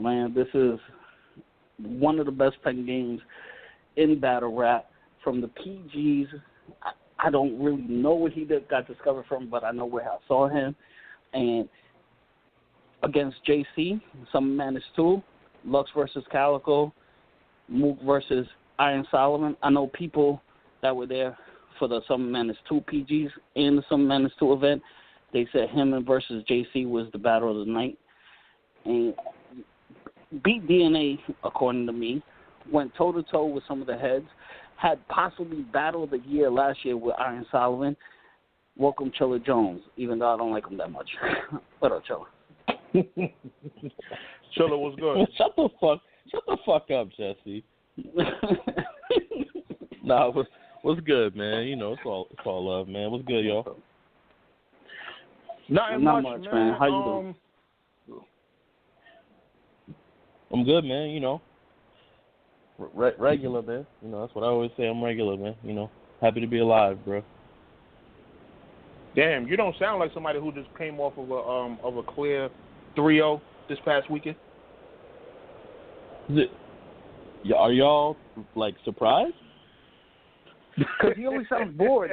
out, man. This is one of the best pen games in battle rap. From the PGs, I don't really know where he got discovered from, but I know where I saw him. And against JC, Summer Madness 2, Lux versus Calico, Mook versus Iron Solomon. I know people that were there for the Summer Madness 2 PGs and the Summer Madness 2 event. They said him and versus JC was the battle of the night. And beat DNA, according to me, went toe-to-toe with some of the heads, had possibly battle of the year last year with Iron Solomon. Welcome Chilla Jones, even though I don't like him that much. What up, Chilla? Chilla was good. Shut the fuck up, Jesse. Nah, what's good, man? You know, it's all love, man. What's good, y'all? Not much, man. How you doing? I'm good, man. You know, regular, man. You know, that's what I always say. I'm regular, man. You know, happy to be alive, bro. Damn, you don't sound like somebody who just came off of a clear 3-0 this past weekend. Are y'all like surprised? Because he always sounds bored.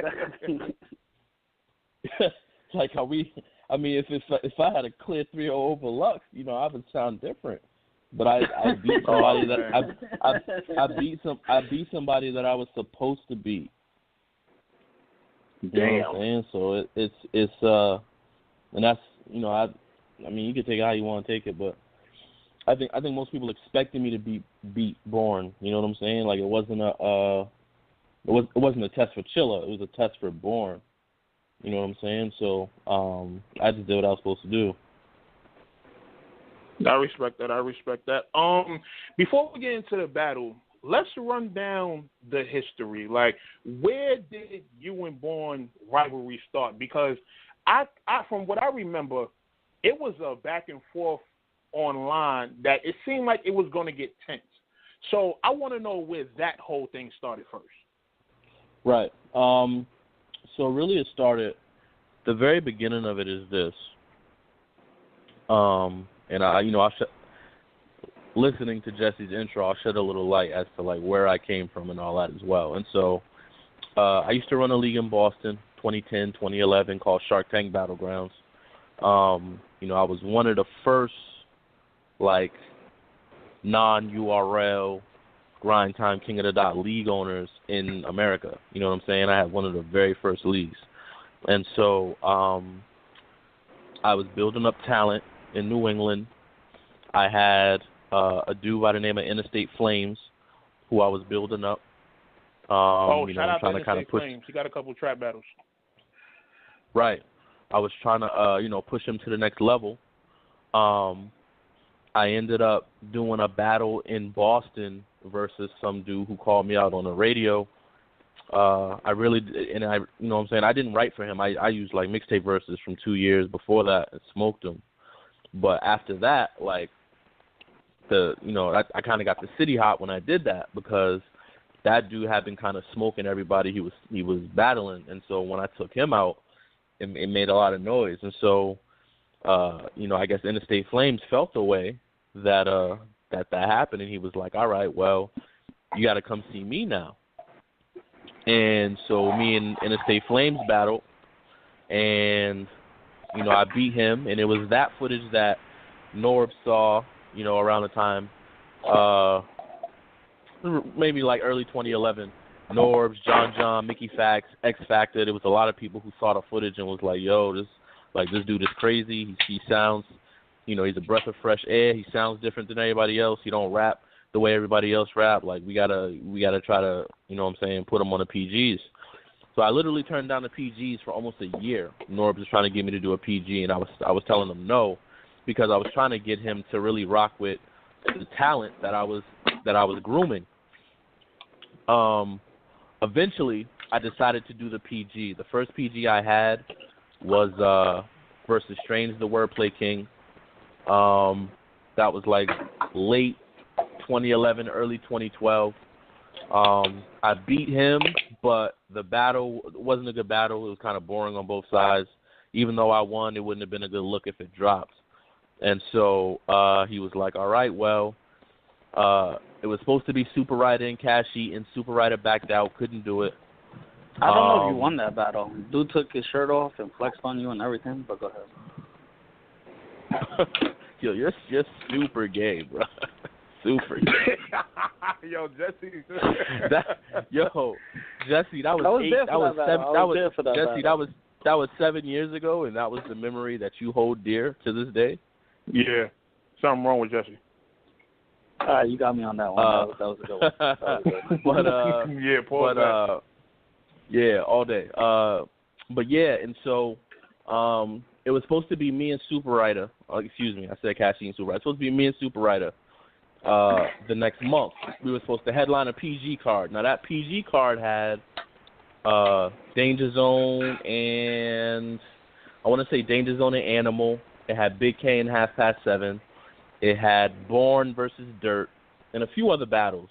Like, are we? I mean, if I had a clear 3-0 over Lux, you know, I would sound different. But I beat somebody I beat somebody that I was supposed to beat. Damn. You know what I'm saying? So it's and that's, you know, I mean, you can take it how you want to take it, but I think most people expected me to beat Bourne. You know what I'm saying? Like, it wasn't a test for Chilla. It was a test for Bourne. You know what I'm saying? So I just did what I was supposed to do. I respect that. Before we get into the battle, let's run down the history. Like, where did you and Bourne rivalry start? Because I from what I remember, it was a back and forth online that it seemed like it was going to get tense. So I want to know where that whole thing started first. Right. So really it started, the very beginning of it is this. And listening to Jesse's intro, I'll shed a little light as to like where I came from and all that as well. And so I used to run a league in Boston, 2010, 2011, called Shark Tank Battlegrounds. You know, I was one of the first like non-URL grind time King of the Dot league owners in America. You know what I'm saying? I had one of the very first leagues. And so I was building up talent in New England. I had a dude by the name of Interstate Flames who I was building up. Shout out to Interstate Flames. He got a couple of trap battles. Right. I was trying to, push him to the next level. I ended up doing a battle in Boston versus some dude who called me out on the radio. I didn't write for him. I used like mixtape verses from 2 years before that and smoked them. But after that, like I kind of got the city hot when I did that because that dude had been kind of smoking everybody he was battling, and so when I took him out, it made a lot of noise, and so I guess Interstate Flames felt the way that happened, and he was like, all right, well, you got to come see me now. And so me and Interstate Flames battled, and, I beat him, and it was that footage that Norb saw, around the time, maybe like early 2011. Norbs, John, Mickey Fax, X Factor. There was a lot of people who saw the footage and was like, yo, this dude is crazy. He sounds, he's a breath of fresh air. He sounds different than everybody else. He don't rap the way everybody else rap. Like, we gotta try to, put him on the PGs. So I literally turned down the PGs for almost a year. Norbs was trying to get me to do a PG, and I was telling him no, because I was trying to get him to really rock with the talent that I was grooming. Eventually, I decided to do the PG. The first PG I had was versus Strange the Wordplay King. That was like late 2011, early 2012. I beat him, but the battle wasn't a good battle. It was kind of boring on both sides. Even though I won, it wouldn't have been a good look if it dropped. And so he was like, all right, well, it was supposed to be Super Ryder and Cash Eaton. Super Ryder backed out, couldn't do it. I don't know if you won that battle. Dude took his shirt off and flexed on you and everything, but go ahead. Yo, you're super gay, bro. Super gay. Yo, Jesse. Jesse, that was 7 years ago, and that was the memory that you hold dear to this day. Yeah, something wrong with Jesse. All right, you got me on that one. That was a good one. That was good. But yeah, pause that. Yeah, all day. But yeah, and so it was supposed to be me and Super Ryder. Excuse me, I said Cassie and Super Ryder. It was supposed to be me and Super Ryder the next month. We were supposed to headline a PG card. Now that PG card had Danger Zone and I want to say Danger Zone and Animal. It had Big K and 7:30. It had Bourne versus Dirt and a few other battles.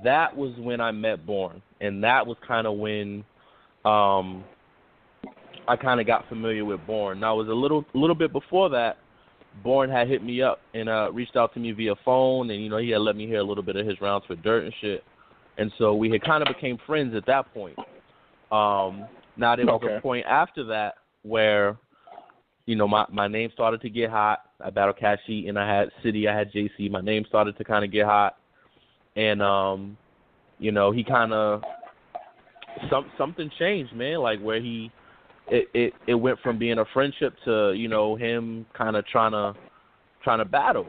That was when I met Bourne, and that was kind of when I kind of got familiar with Bourne. Now, it was a little bit before that, Bourne had hit me up and reached out to me via phone, and, you know, he had let me hear a little bit of his rounds for Dirt and shit. And so we had kind of became friends at that point. Now, there was a point after that where, you know, my name started to get hot. I battled Cash Eaton, I had City, I had JC. My name started to kind of get hot. And, you know, he kind of something changed, man, like where it went from being a friendship to, you know, him kind of trying to battle.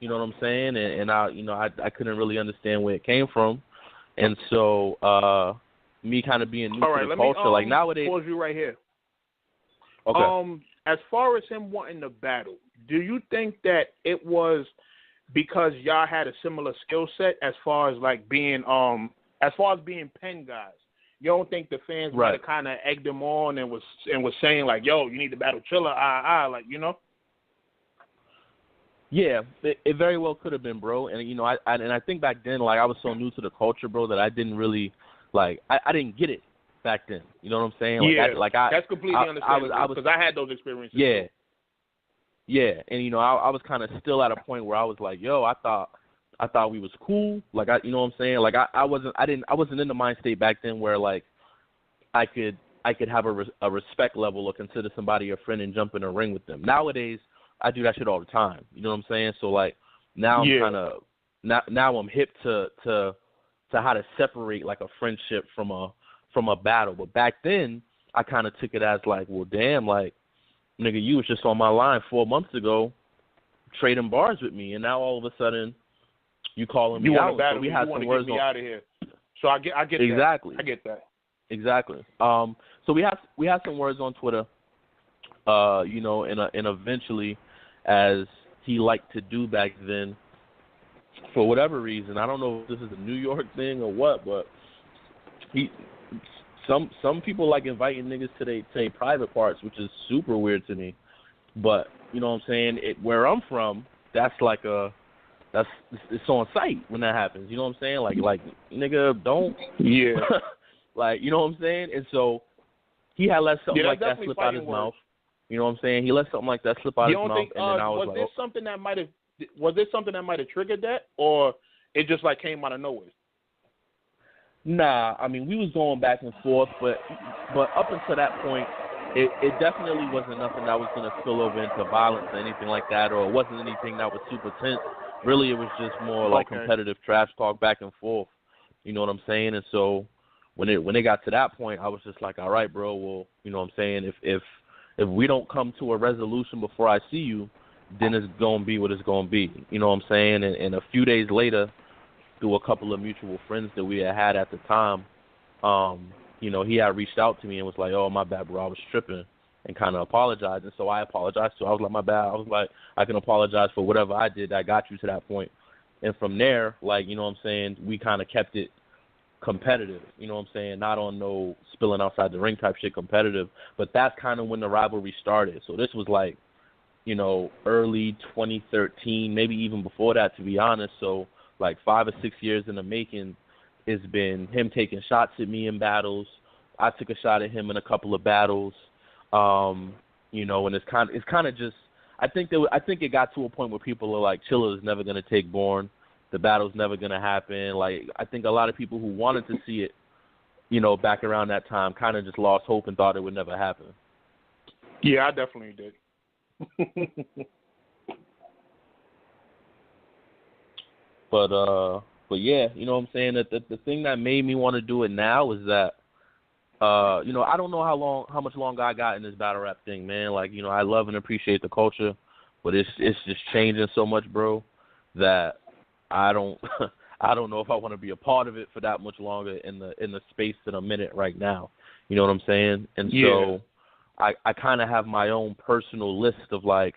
You know what I'm saying? And I couldn't really understand where it came from. And so me kind of being new to the culture, like nowadays. Pause you right here. Okay. As far as him wanting to battle, do you think that it was because y'all had a similar skill set as far as like being being pen guys? You don't think the fans might have kind of egged him on and was saying like, yo, you need to battle Chilla, like, you know? Yeah, it very well could have been, bro. And, you know, I think back then, like, I was so new to the culture, bro, that I didn't really, like, I didn't get it back then. You know what I'm saying? Like, yeah, that's completely understandable because I had those experiences. Yeah. Too. Yeah, and, you know, I was kind of still at a point where I was like, yo, I thought we was cool. Like, you know what I'm saying? Like, I wasn't in the mind state back then where, like, I could have a respect level or consider somebody a friend and jump in a ring with them. Nowadays, I do that shit all the time. You know what I'm saying? So, like, now I'm kind of now I'm hip to how to separate, like, a friendship from a battle. But back then, I kind of took it as, like, well, damn, like, nigga, you was just on my line 4 months ago trading bars with me, and now all of a sudden you calling me out. Battle, so we had some words get me out of here. So I get exactly. That. I get that. Exactly. So we had some words on Twitter, you know, and eventually, as he liked to do back then, for whatever reason, I don't know if this is a New York thing or what, but some people like inviting niggas to their private parts, which is super weird to me. But you know what I'm saying? Where I'm from, that's like it's on site when that happens. You know what I'm saying? Like nigga, don't. Yeah. Like, you know what I'm saying? And so he had let something like that slip out his mouth. You know what I'm saying? He let something like that slip out his mouth, and then I was like, was this something that might have triggered that, or it just like came out of nowhere? Nah, I mean, we was going back and forth, but up until that point, it definitely wasn't nothing that was going to spill over into violence or anything like that, or it wasn't anything that was super tense. Really, it was just more like competitive trash talk back and forth. You know what I'm saying? And so when it got to that point, I was just like, all right, bro, well, you know what I'm saying? If we don't come to a resolution before I see you, then it's going to be what it's going to be. You know what I'm saying? And a few days later, through a couple of mutual friends that we had at the time, you know, he had reached out to me and was like, oh, my bad, bro, I was tripping, and kind of apologized. And so I apologized. So I was like, my bad. I was like, I can apologize for whatever I did that got you to that point. And from there, like, you know what I'm saying, we kind of kept it competitive, you know what I'm saying? Not on no spilling outside the ring type shit, competitive. But that's kind of when the rivalry started. So this was like, you know, early 2013, maybe even before that, to be honest. So like 5 or 6 years in the making. It's been him taking shots at me in battles. I took a shot at him in a couple of battles. You know, and it's kind of just, I think it got to a point where people are like, Chilla is never gonna take Bourne. The battle's never gonna happen. Like, I think a lot of people who wanted to see it, you know, back around that time, kind of just lost hope and thought it would never happen. Yeah, I definitely did. But yeah, you know what I'm saying? That the thing that made me want to do it now is that, you know, I don't know how much longer I got in this battle rap thing, man. Like, you know, I love and appreciate the culture, but it's just changing so much, bro, that I don't I don't know if I want to be a part of it for that much longer in the space that I'm in it right now. You know what I'm saying? And so I kind of have my own personal list of like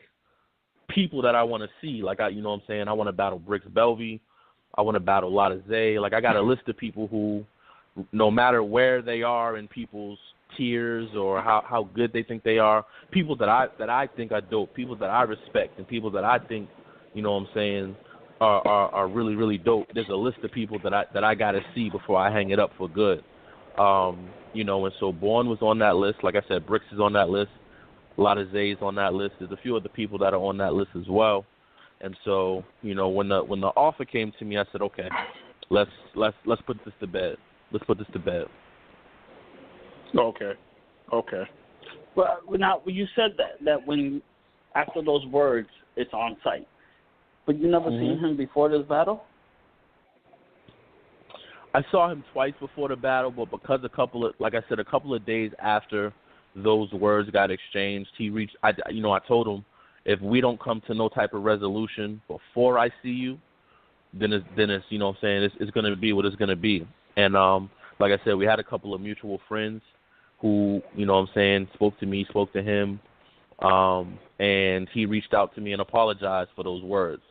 people that I want to see. Like, you know what I'm saying? I want to battle Bricks Belvy. I want to battle Lotta Zay. Like, I got a list of people who, no matter where they are in people's tiers or how good they think they are, people that I think are dope, people that I respect, and people that I think, you know what I'm saying, are really, really dope. There's a list of people that I got to see before I hang it up for good. You know, and so Bourne was on that list. Like I said, Bricks is on that list. Lotta Zay's on that list. There's a few other people that are on that list as well. And so, you know, when the offer came to me, I said, okay, let's put this to bed. Let's put this to bed. Okay. Well, now you said that when after those words, it's on site, but you never seen him before this battle. I saw him twice before the battle, but because a couple of days after those words got exchanged, he reached. I told him, if we don't come to no type of resolution before I see you, then it's you know what I'm saying, it's going to be what it's going to be. And like I said, we had a couple of mutual friends who, you know what I'm saying, spoke to me, spoke to him, and he reached out to me and apologized for those words.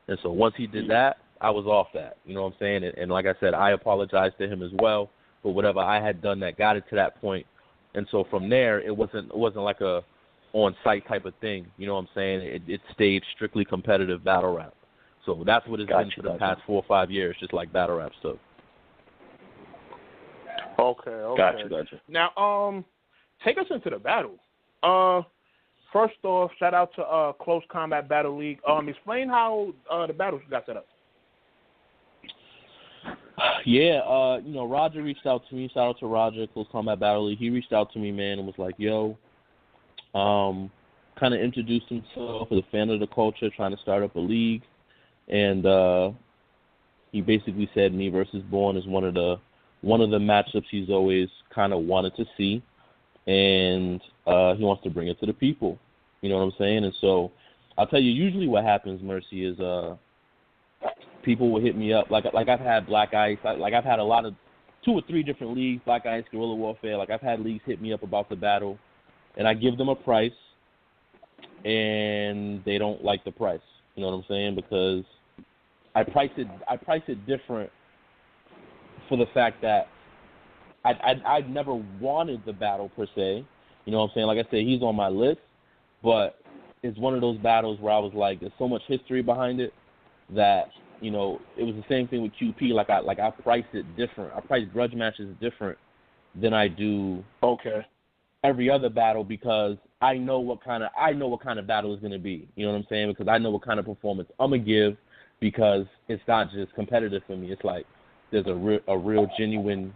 And so once he did that, I was off that, you know what I'm saying? And like I said, I apologized to him as well for whatever I had done that got it to that point. And so from there, it wasn't like a on-site type of thing, you know what I'm saying? It stayed strictly competitive battle rap. So that's what it's been for the past 4 or 5 years, just like battle rap stuff. Okay. Gotcha. Now, take us into the battle. First off, shout out to Close Combat Battle League. Explain how the battle got set up. Yeah, you know, Roger reached out to me. Shout out to Roger, Close Combat Battle League. He reached out to me, man, and was like, yo, kind of introduced himself as a fan of the culture, trying to start up a league. And he basically said me versus Bourne is one of the matchups he's always kind of wanted to see. And he wants to bring it to the people. You know what I'm saying? And so I'll tell you, usually what happens, Mercy, is people will hit me up. Like I've had Black Ice. Like I've had a lot of 2 or 3 different leagues, Black Ice, Guerrilla Warfare. Like I've had leagues hit me up about the battle, and I give them a price, and they don't like the price. You know what I'm saying? Because I price it different for the fact that I'd never wanted the battle per se. You know what I'm saying? Like I said, he's on my list, but it's one of those battles where I was like, there's so much history behind it that, you know, it was the same thing with QP. Like I priced it different. I price grudge matches different than I do every other battle, because I know what kind of battle it's going to be. You know what I'm saying? Because I know what kind of performance I'm gonna give, because it's not just competitive for me. It's like there's a real genuine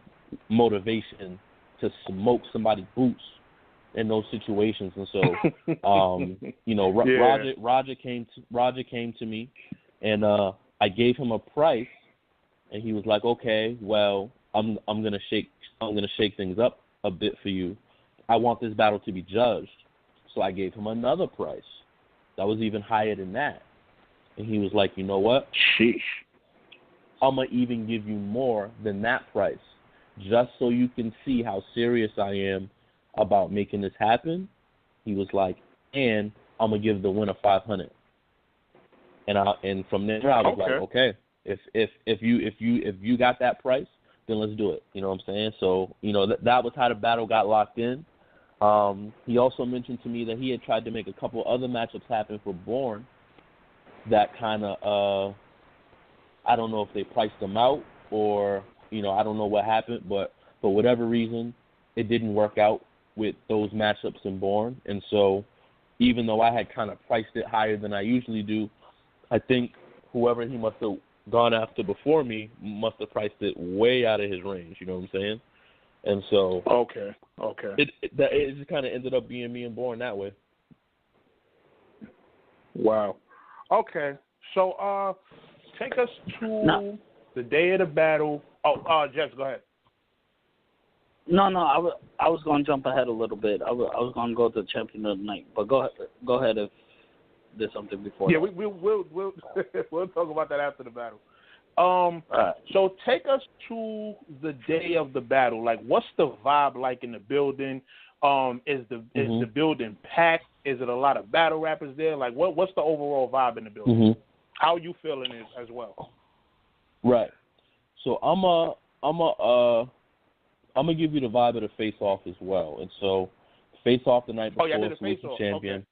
motivation to smoke somebody's boots in those situations. And so you know, Roger came to me, and I gave him a price, and he was like, okay, well, I'm gonna shake things up a bit for you. I want this battle to be judged. So I gave him another price that was even higher than that. And he was like, you know what? Sheesh. I'm going to even give you more than that price, just so you can see how serious I am about making this happen. He was like, and I'm going to give the winner $500. And from there I was like, okay, if you got that price, then let's do it. You know what I'm saying? So, you know, that was how the battle got locked in. He also mentioned to me that he had tried to make a couple other matchups happen for Bourne that kind of, I don't know if they priced them out or, you know, I don't know what happened, but for whatever reason, it didn't work out with those matchups in Bourne. And so even though I had kind of priced it higher than I usually do, I think whoever he must have gone after before me must have priced it way out of his range. You know what I'm saying? And so Okay. It just kind of ended up being me and Bourne that way. Wow. Okay. So take us to the day of the battle. Oh, Jess, go ahead. No, I was going to jump ahead a little bit. I was going to go to the champion of the night, but go ahead if there's something before. Yeah, that. we'll talk about that after the battle. Right. So take us to the day of the battle. Like, what's the vibe like in the building? Is the building packed? Is it a lot of battle rappers there? Like, what's the overall vibe in the building? Mm-hmm. How are you feeling it as well? Right. So I'm gonna give you the vibe of the face off as well. And so face off the night before, did a face off. Champion. Okay.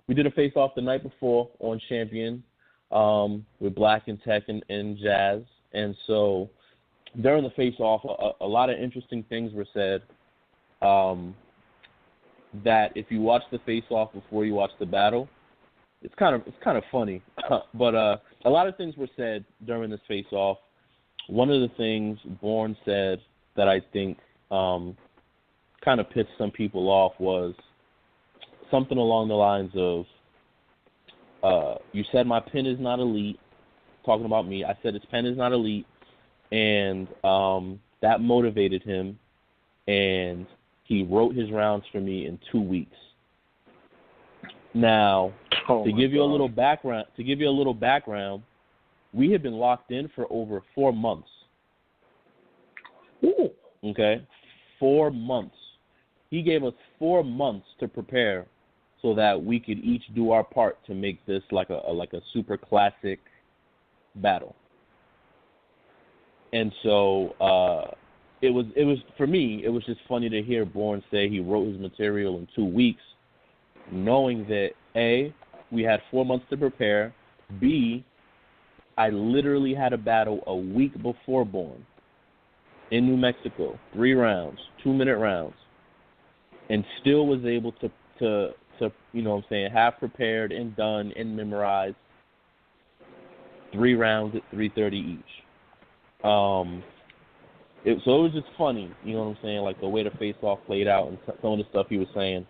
We did a face off the night before on Champion with Black and Tech and Jazz. And so during the face off, a lot of interesting things were said. That if you watch the face off before you watch the battle, it's kind of funny. But a lot of things were said during this face off. One of the things Bourne said that I think kind of pissed some people off was something along the lines of, you said my pen is not elite, talking about me. I said his pen is not elite, and that motivated him, and he wrote his rounds for me in 2 weeks. Now, to give you a little background, we had been locked in for over 4 months. Ooh. Okay, 4 months. He gave us 4 months to prepare, so that we could each do our part to make this like a super classic battle. And so it was for me. It was just funny to hear Bourne say he wrote his material in 2 weeks, knowing that A, we had 4 months to prepare. B, I literally had a battle a week before Bourne in New Mexico, 3 rounds, 2-minute rounds, and still was able to you know what I'm saying, have prepared and done and memorized 3 rounds at 3:30 each. So it was just funny, you know what I'm saying, like the way the face-off played out and some of the stuff he was saying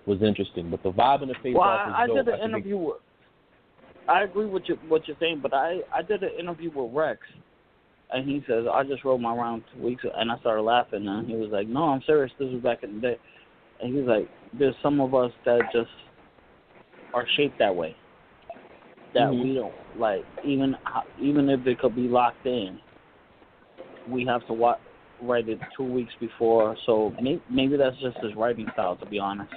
was interesting. But the vibe in the face-off was I dope. did an interview with, I agree with what you're saying, but I did an interview with Rex, and he says, I just wrote my round 2 weeks, and I started laughing, and he was like, no, I'm serious, this was back in the day. And he was like, there's some of us that just are shaped that way, that we don't, like, even if it could be locked in, we have to write it 2 weeks before, so maybe that's just his writing style, to be honest.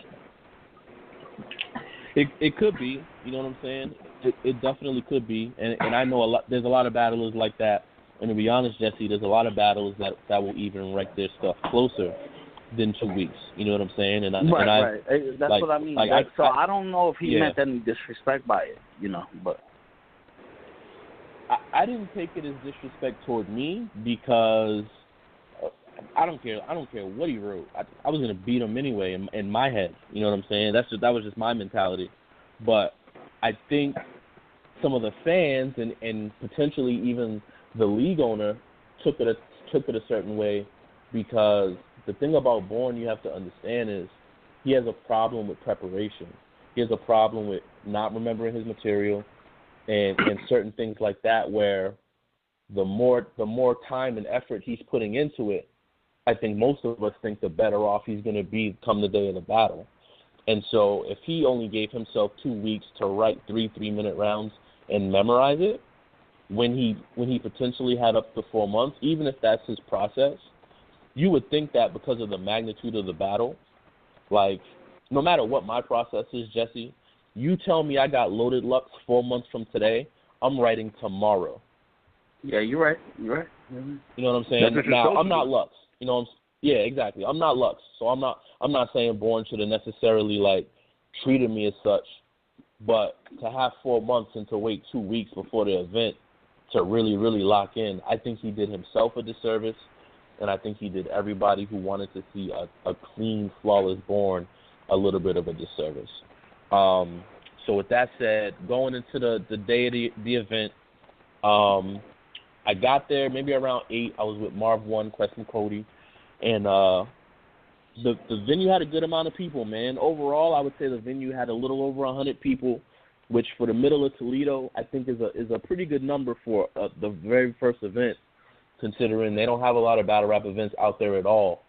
It could be, you know what I'm saying? It definitely could be, and I know there's a lot of battlers like that, and to be honest, Jesse, there's a lot of battlers that will even write their stuff closer than 2 weeks. You know what I'm saying? And right. That's what I mean. So I don't know if he meant any disrespect by it, you know. But I didn't take it as disrespect toward me because I don't care. I don't care what he wrote. I was gonna beat him anyway in my head. You know what I'm saying? That was just my mentality. But I think some of the fans and potentially even the league owner took it a certain way, because the thing about Bourne you have to understand is he has a problem with preparation. He has a problem with not remembering his material and certain things like that, where the more time and effort he's putting into it, I think most of us think the better off he's going to be come the day of the battle. And so if he only gave himself 2 weeks to write 3-minute rounds and memorize it, when he potentially had up to 4 months, even if that's his process, you would think that because of the magnitude of the battle, like, no matter what my process is, Jesse, you tell me I got Loaded Lux 4 months from today, I'm writing tomorrow. Yeah, you're right. You're right. You know what I'm saying? Now, I'm not Lux. You know, yeah, exactly. I'm not Lux, so I'm not saying Bourne should have necessarily like treated me as such, but to have 4 months and to wait 2 weeks before the event to really, really lock in, I think he did himself a disservice, and I think he did everybody who wanted to see a clean, flawless Bourne a little bit of a disservice. So with that said, going into the day of the event, I got there maybe around 8. I was with Marv 1, Quest and Cody, and the venue had a good amount of people, man. Overall, I would say the venue had a little over 100 people, which for the middle of Toledo, I think is a pretty good number for the very first event, considering they don't have a lot of battle rap events out there at all.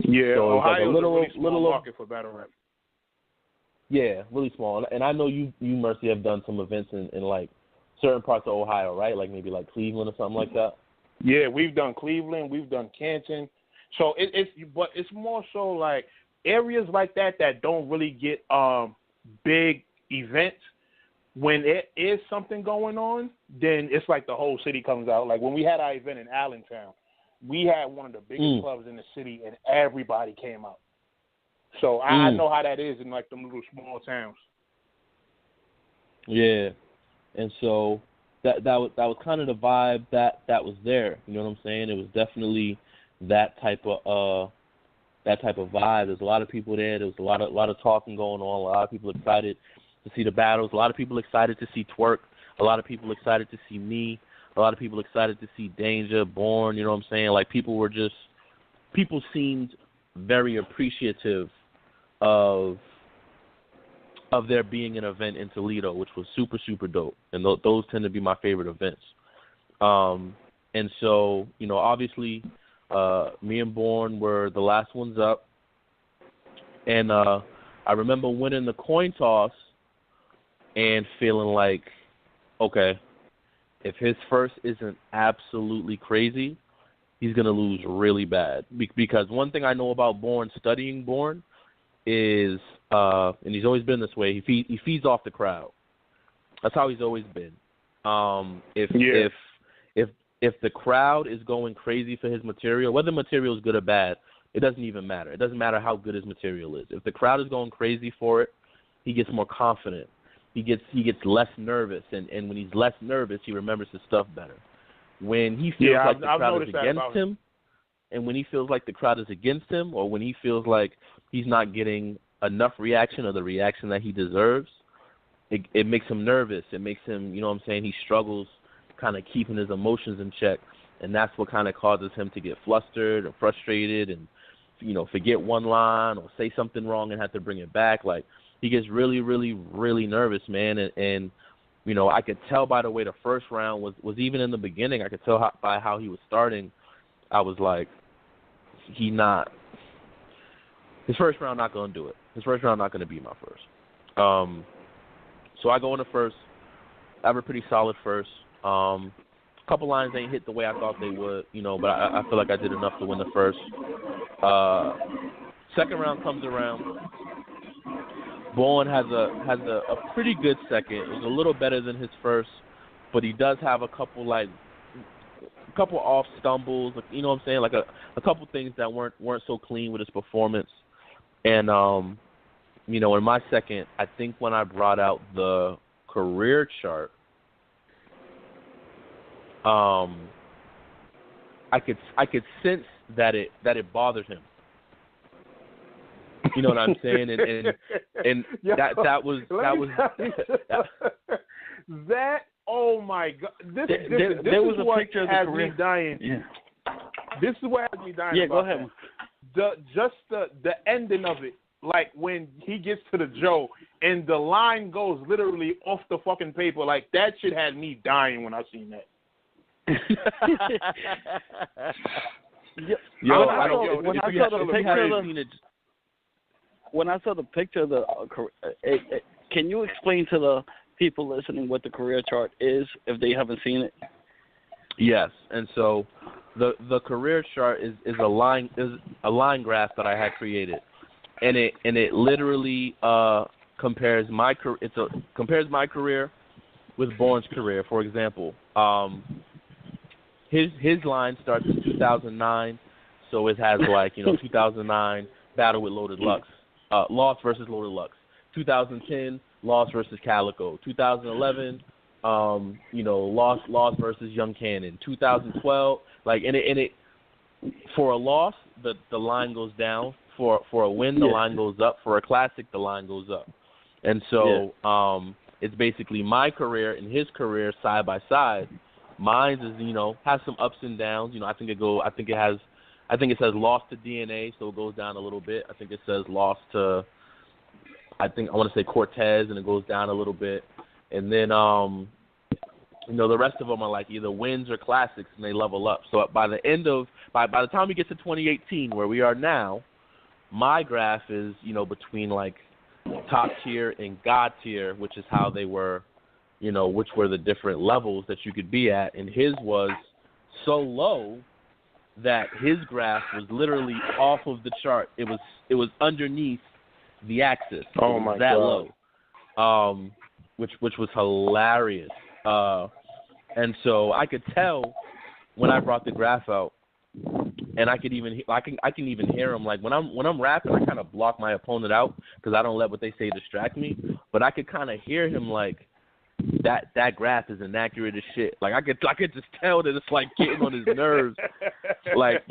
Yeah, so Ohio is a really small little market for battle rap. Yeah, really small. And I know you Mercy, have done some events in like certain parts of Ohio, right? Like maybe like Cleveland or something like that. Yeah, we've done Cleveland, we've done Canton. So it's more so like areas like that don't really get big events. When it is something going on, then it's like the whole city comes out. Like when we had our event in Allentown, we had one of the biggest clubs in the city, and everybody came out. So I know how that is in like them little small towns. Yeah, and so that was kind of the vibe that was there. You know what I'm saying? It was definitely that type of vibe. There's a lot of people there. There was a lot of talking going on. A lot of people excited to see the battles. A lot of people excited to see Twerk. A lot of people excited to see me. A lot of people excited to see Danger, Born. You know what I'm saying? Like people seemed very appreciative of there being an event in Toledo, which was super, super dope. And those tend to be my favorite events. And so, you know, obviously, me and Born were the last ones up. And I remember winning the coin toss and feeling like, okay, if his first isn't absolutely crazy, he's going to lose really bad. Because one thing I know about Born, studying Born, is, and he's always been this way, he feeds off the crowd. That's how he's always been. If the crowd is going crazy for his material, whether material is good or bad, it doesn't even matter. It doesn't matter how good his material is. If the crowd is going crazy for it, he gets more confident. He gets less nervous, and when he's less nervous, he remembers his stuff better. When he feels like the crowd is against him, and when he feels like the crowd is against him, or when he feels like he's not getting enough reaction or the reaction that he deserves, it makes him nervous. It makes him, you know what I'm saying, he struggles kind of keeping his emotions in check, and that's what kind of causes him to get flustered or frustrated and, you know, forget one line or say something wrong and have to bring it back. Like, he gets really, really, really nervous, man, and you know, I could tell by the way the first round was even in the beginning. I could tell by how he was starting. I was like, his first round not going to do it. His first round not going to be my first. So I go in the first. I have a pretty solid first. A couple lines ain't hit the way I thought they would, you know, but I feel like I did enough to win the first. Second round comes around. Bowen has a pretty good second. It was a little better than his first, but he does have a couple off stumbles, you know what I'm saying, like a couple things that weren't so clean with his performance. And you know, in my second, I think when I brought out the career chart, I could sense that it bothered him. You know what I'm saying? And that was that. Oh my God! This there was is a picture of the career. Me dying. Yeah. This is what has me dying. Yeah, about go ahead. The ending of it, like when he gets to the Joe and the line goes literally off the fucking paper, like that shit had me dying when I seen that. When I saw the picture of the can you explain to the people listening what the career chart is if they haven't seen it? Yes, and so the career chart is a line graph that I had created, and it literally compares my career with Bourne's career. For example, his line starts in 2009, so it has 2009 battle with Loaded Lux, Lost versus Loaded Lux, 2010 Lost versus Calico, 2011 Lost versus Young Cannon, 2012 and it for a loss the line goes down. For a win, the line goes up. For a classic, the line goes up. And so it's basically my career and his career side by side. Mine is, has some ups and downs. I think it says loss to DNA, so it goes down a little bit. I think it says loss to, I want to say Cortez, and it goes down a little bit. And then, the rest of them are like either wins or classics, and they level up. So by the time we get to 2018, where we are now, my graph is, between like top tier and God tier, which is how they were, which were the different levels that you could be at. And his was so low that his graph was literally off of the chart. It was underneath the axis. Oh my that God. Low. Which was hilarious. And so I could tell when I brought the graph out, and I can even hear him. Like when I'm rapping, I kind of block my opponent out because I don't let what they say distract me. But I could kind of hear him like that graph is inaccurate as shit. Like I could just tell that it's like getting on his nerves. Like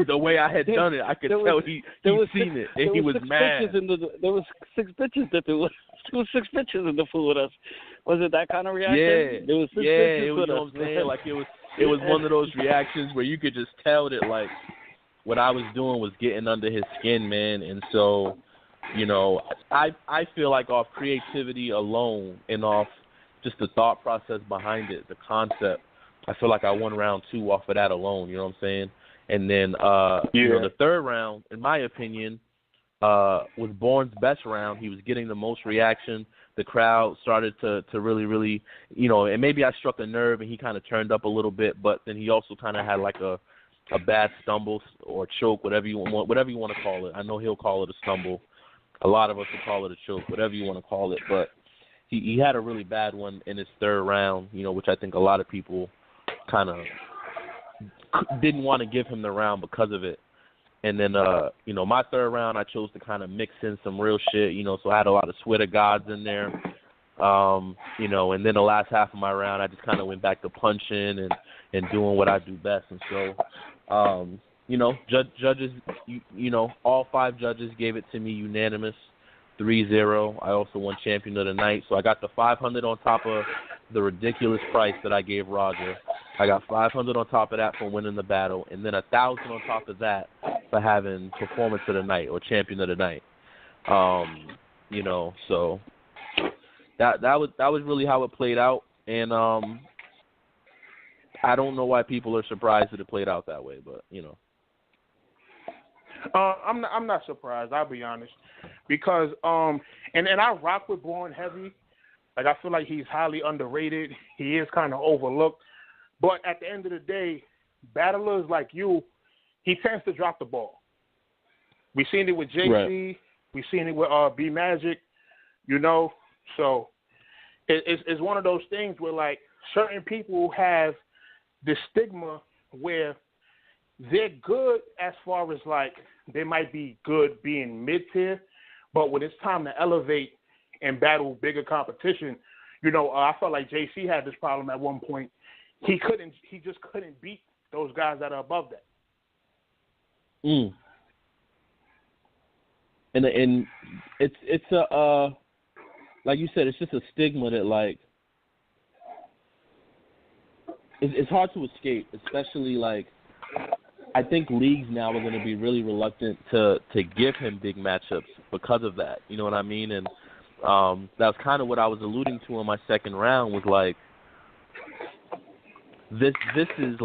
the way I had done it, I could tell he'd seen it and he was mad. There was 6 bitches that there was 6 bitches in the pool with us. Was it that kind of reaction? Yeah, there was 6 yeah. bitches It was, with you know us. what I'm saying? Like it was one of those reactions where you could just tell that like what I was doing was getting under his skin, man. And so, I feel like off creativity alone and off just the thought process behind it, the concept, I feel like I won round 2 off of that alone, you know what I'm saying? And then, the third round, in my opinion, was Bourne's best round. He was getting the most reaction. The crowd started to really, really, and maybe I struck a nerve and he kind of turned up a little bit, but then he also kind of had like a bad stumble or choke, whatever you want to call it. I know he'll call it a stumble. A lot of us will call it a choke, whatever you want to call it, but he had a really bad one in his third round, which I think a lot of people kind of didn't want to give him the round because of it. And then, my third round, I chose to kind of mix in some real shit, so I had a lot of Sweater Gods in there, and then the last half of my round, I just kind of went back to punching and doing what I do best. And so, judges, all 5 judges gave it to me unanimous. 3-0. I also won champion of the night. So I got the $500 on top of the ridiculous price that I gave Roger. I got $500 on top of that for winning the battle, and then $1,000 on top of that for having performance of the night or champion of the night. So that was really how it played out, and I don't know why people are surprised that it played out that way, but I'm not surprised. I'll be honest, because and I rock with Bourne heavy. Like I feel like he's highly underrated. He is kind of overlooked, but at the end of the day, battlers like you, he tends to drop the ball. We've seen it with JC. Right. We've seen it with B Magic. So it's one of those things where like certain people have this stigma where they're good as far as like they might be good being mid-tier, but when it's time to elevate and battle bigger competition, I felt like JC had this problem at one point. He just couldn't beat those guys that are above that. And it's a like you said, it's just a stigma that like it's hard to escape, especially like I think leagues now are going to be really reluctant to give him big matchups because of that. You know what I mean? And that's kind of what I was alluding to in my second round was like this is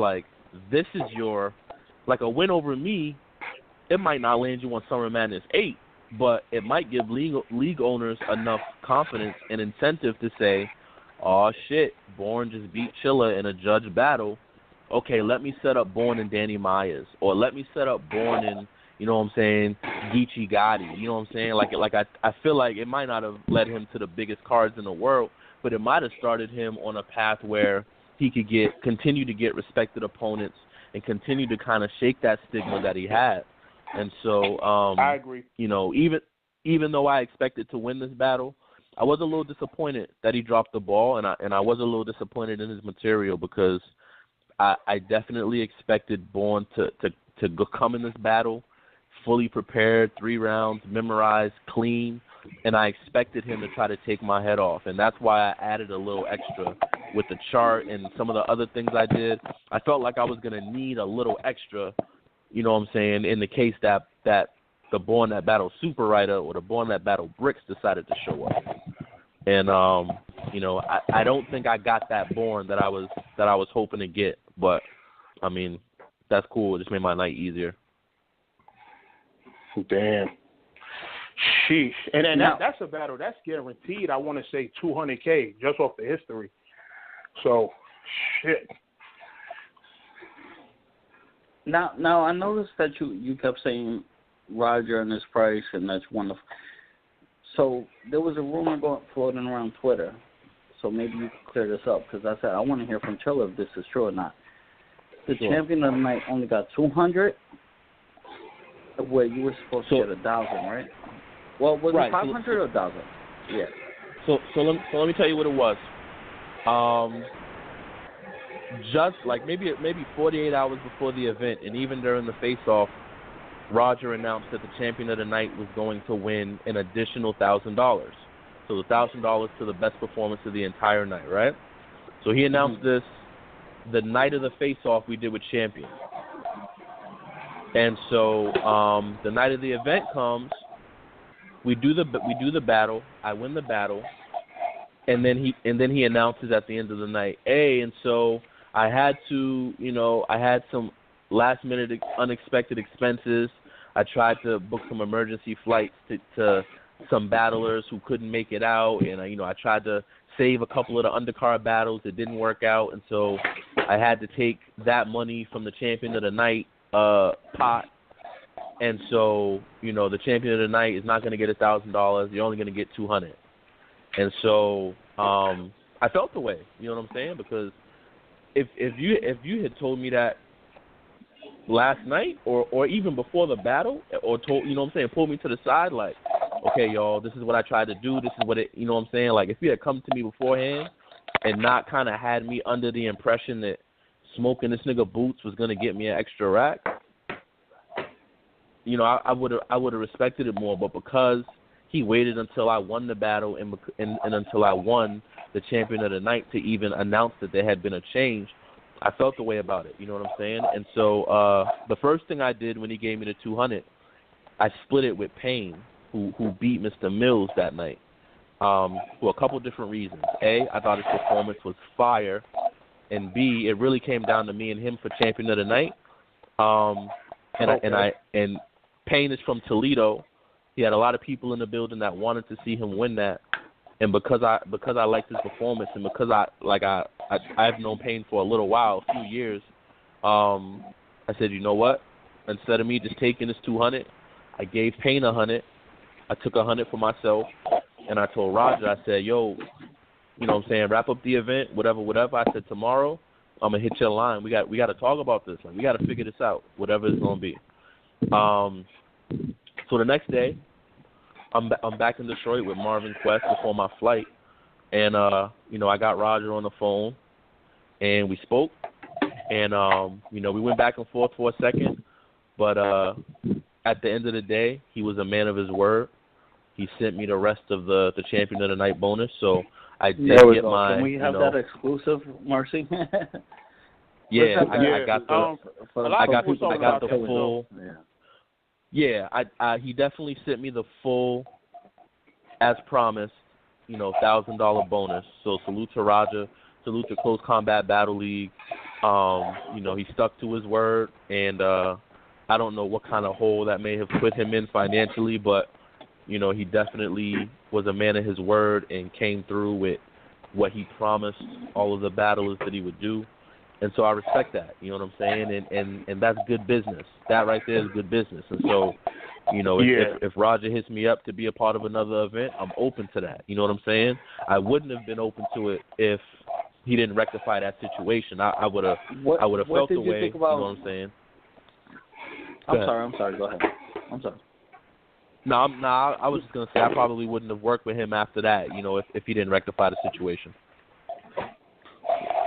your like a win over me. It might not land you on Summer Madness 8, but it might give league owners enough confidence and incentive to say, oh shit, Bourne just beat Chilla in a judge battle. Okay, let me set up Bourne and Danny Myers, or let me set up Bourne and, Geechee Gotti. You know what I'm saying? Like I feel like it might not have led him to the biggest cards in the world, but it might have started him on a path where he could continue to get respected opponents and continue to kind of shake that stigma that he had. And so, I agree. Even though I expected to win this battle, I was a little disappointed that he dropped the ball, and I was a little disappointed in his material because I definitely expected Bourne to come in this battle fully prepared, 3 rounds, memorized, clean, and I expected him to try to take my head off. And that's why I added a little extra with the chart and some of the other things I did. I felt like I was going to need a little extra, you know what I'm saying, in the case that the Born That Battle Super Writer or the Born That Battle Bricks decided to show up. And, you know, I don't think I got that Born that I was hoping to get. But, I mean, that's cool. It just made my night easier. Damn. Sheesh. And that's a battle that's guaranteed, I want to say, $200K just off the history. So, shit. Now I noticed that you kept saying Roger and his price, and that's wonderful. So there was a rumor floating around Twitter. So maybe you can clear this up, because I said I want to hear from Chilla if this is true or not. The champion of the night only got 200, where you were supposed to get 1,000, right? Well, was it 500 or 1,000? Yeah. So let me tell you what it was. Just like maybe 48 hours before the event, and even during the face-off, Roger announced that the champion of the night was going to win an additional $1,000. So the $1,000 to the best performance of the entire night, right? So he announced this the night of the face-off we did with Champion. And so the night of the event comes, we do the battle, I win the battle, and then he announces at the end of the night, hey, and so I had some last-minute unexpected expenses. I tried to book some emergency flights to some battlers who couldn't make it out, and I tried to save a couple of the undercard battles that didn't work out, and so I had to take that money from the champion of the night pot, and so the champion of the night is not going to get $1,000. You're only going to get $200, and so I felt the way. You know what I'm saying? Because if you had told me that last night or even before the battle, or told pulled me to the side like, okay, y'all, this is what I tried to do, this is what it, like if you had come to me beforehand and not kind of had me under the impression that smoking this nigga Boots was going to get me an extra rack, I would have respected it more. But because he waited until I won the battle and until I won the champion of the night to even announce that there had been a change, I felt the way about it. You know what I'm saying? And so the first thing I did when he gave me the 200, I split it with Payne, who beat Mr. Mills that night, for a couple different reasons. A, I thought his performance was fire, and B, it really came down to me and him for champion of the night. And Payne is from Toledo. He had a lot of people in the building that wanted to see him win that. And because I liked his performance, and because I've known Payne for a little while, a few years, I said, you know what? Instead of me just taking this 200, I gave Payne 100. I took 100 for myself, and I told Roger, I said, yo, wrap up the event, whatever. I said, tomorrow I'm gonna hit your line. We got to talk about this. Like, we got to figure this out, whatever it's gonna be. So the next day, I'm back in Detroit with Marvin Quest before my flight, and I got Roger on the phone, and we spoke, and we went back and forth for a second, but at the end of the day, he was a man of his word. He sent me the rest of the champion of the night bonus, so I did get my. Can we have that exclusive, Marcy? Yeah, I got the full. Yeah, he definitely sent me the full, as promised, $1,000 bonus. So salute to Roger, salute to Close Combat Battle League. He stuck to his word, and I don't know what kind of hole that may have put him in financially, but he definitely was a man of his word and came through with what he promised all of the battlers that he would do. And so I respect that, you know what I'm saying? And that's good business. That right there is good business. And so, if Roger hits me up to be a part of another event, I'm open to that. You know what I'm saying? I wouldn't have been open to it if he didn't rectify that situation. I would have felt the way, you know what I'm saying? I'm sorry. Go ahead. I'm sorry. No, I was just going to say I probably wouldn't have worked with him after that, if he didn't rectify the situation.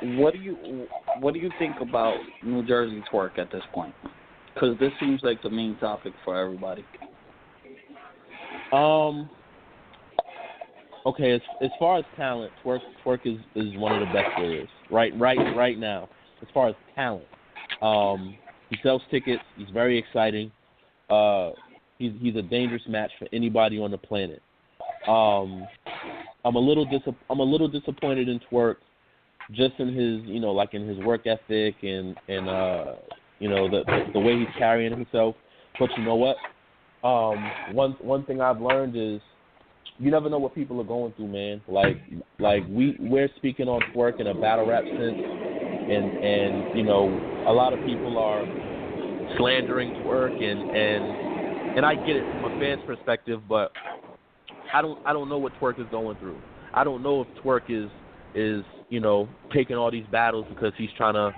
What do you think about New Jersey twerk at this point? Because this seems like the main topic for everybody. Okay, as far as talent, Twerk is one of the best there is. Right now. As far as talent. He sells tickets, he's very exciting. He's a dangerous match for anybody on the planet. I'm a little disappointed in Twerk, just in his in his work ethic and the way he's carrying himself. But you know what? One thing I've learned is you never know what people are going through, man. Like we're speaking on Twerk in a battle rap sense, and a lot of people are slandering Twerk and I get it from a fan's perspective, but I don't know what Twerk is going through. I don't know if Twerk is taking all these battles because he's trying to,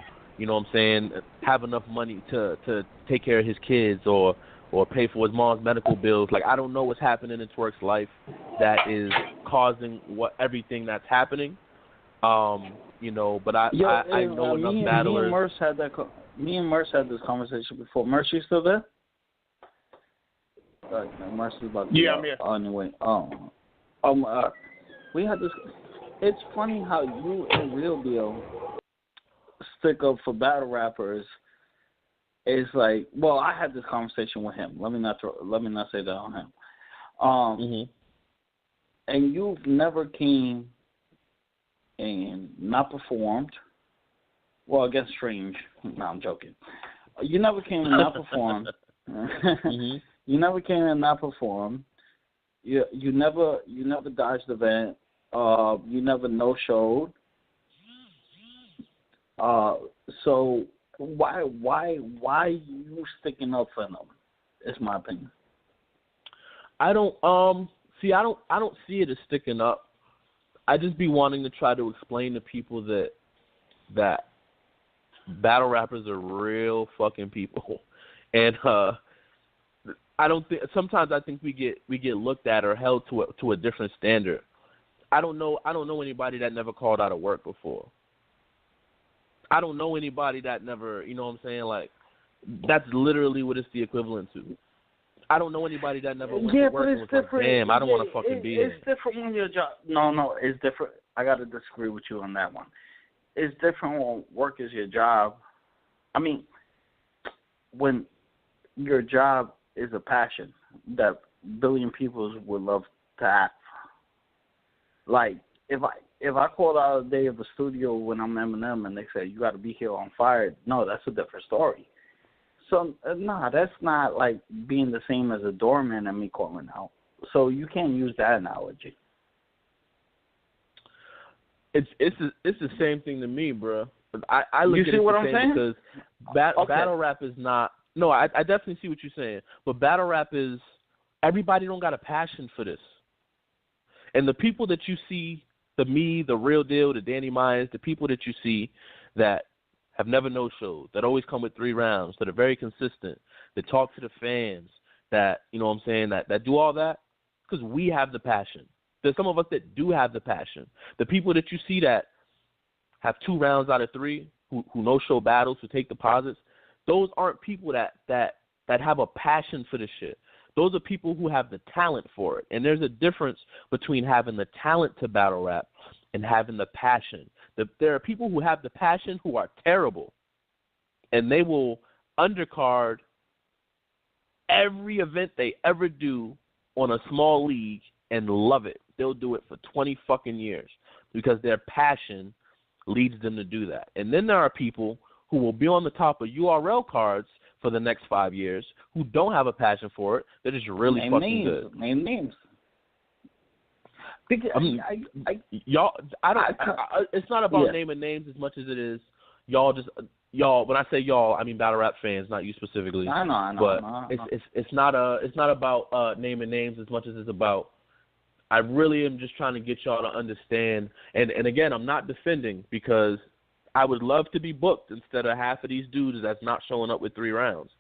have enough money to take care of his kids or pay for his mom's medical bills. Like, I don't know what's happening in Twerk's life that is causing everything that's happening. But I know enough battlers. Me and Merce had this conversation before. Merce, you still there? Merce is about to be I'm here. Anyway, we had this. It's funny how you and Real Deal stick up for battle rappers. It's like, well, I had this conversation with him. Let me not say that on him. And you've never came and not performed. Well, I guess Strange. No, I'm joking. You never came and not performed. You never came and not performed. You never dodged the event. You never no-showed. So why you sticking up for them? Is my opinion. I don't see it as sticking up. I just be wanting to try to explain to people that battle rappers are real fucking people, and sometimes I think we get looked at or held to a different standard. I don't know anybody that never called out of work before. I don't know anybody that never, like, that's literally what it's the equivalent to. I don't know anybody that never went to work and was like, damn, I don't want to fucking be here. It's different when your job. No, it's different. I got to disagree with you on that one. It's different when work is your job. I mean, when your job is a passion that a billion people would love to have. Like, if I called out a day of the studio when I'm Eminem and they say, you got to be here on fire, no, that's a different story. So, that's not like being the same as a doorman and me calling out. So you can't use that analogy. It's the same thing to me, bro. I look you at see it what the I'm same saying? Because Okay. battle rap is not. No, I definitely see what you're saying. But battle rap is, everybody don't got a passion for this. And the people that you see, the Real Deal, the Danny Myers, the people that you see that have never no-showed, that always come with 3 rounds, that are very consistent, that talk to the fans, that, that do all that, because we have the passion. There's some of us that do have the passion. The people that you see that have 2 rounds out of 3, who no-show battles, who take deposits, those aren't people that have a passion for this shit. Those are people who have the talent for it. And there's a difference between having the talent to battle rap and having the passion. There are people who have the passion who are terrible, and they will undercard every event they ever do on a small league and love it. They'll do it for 20 fucking years because their passion leads them to do that. And then there are people who will be on the top of URL cards for the next 5 years who don't have a passion for it. They're just really fucking good. Name names. Because it's not about naming names as much as it is y'all. When I say y'all, I mean battle rap fans, not you specifically. I know. But it's not about naming names as much as it's about. I really am just trying to get y'all to understand. And again, I'm not defending, because I would love to be booked instead of half of these dudes that's not showing up with 3 rounds.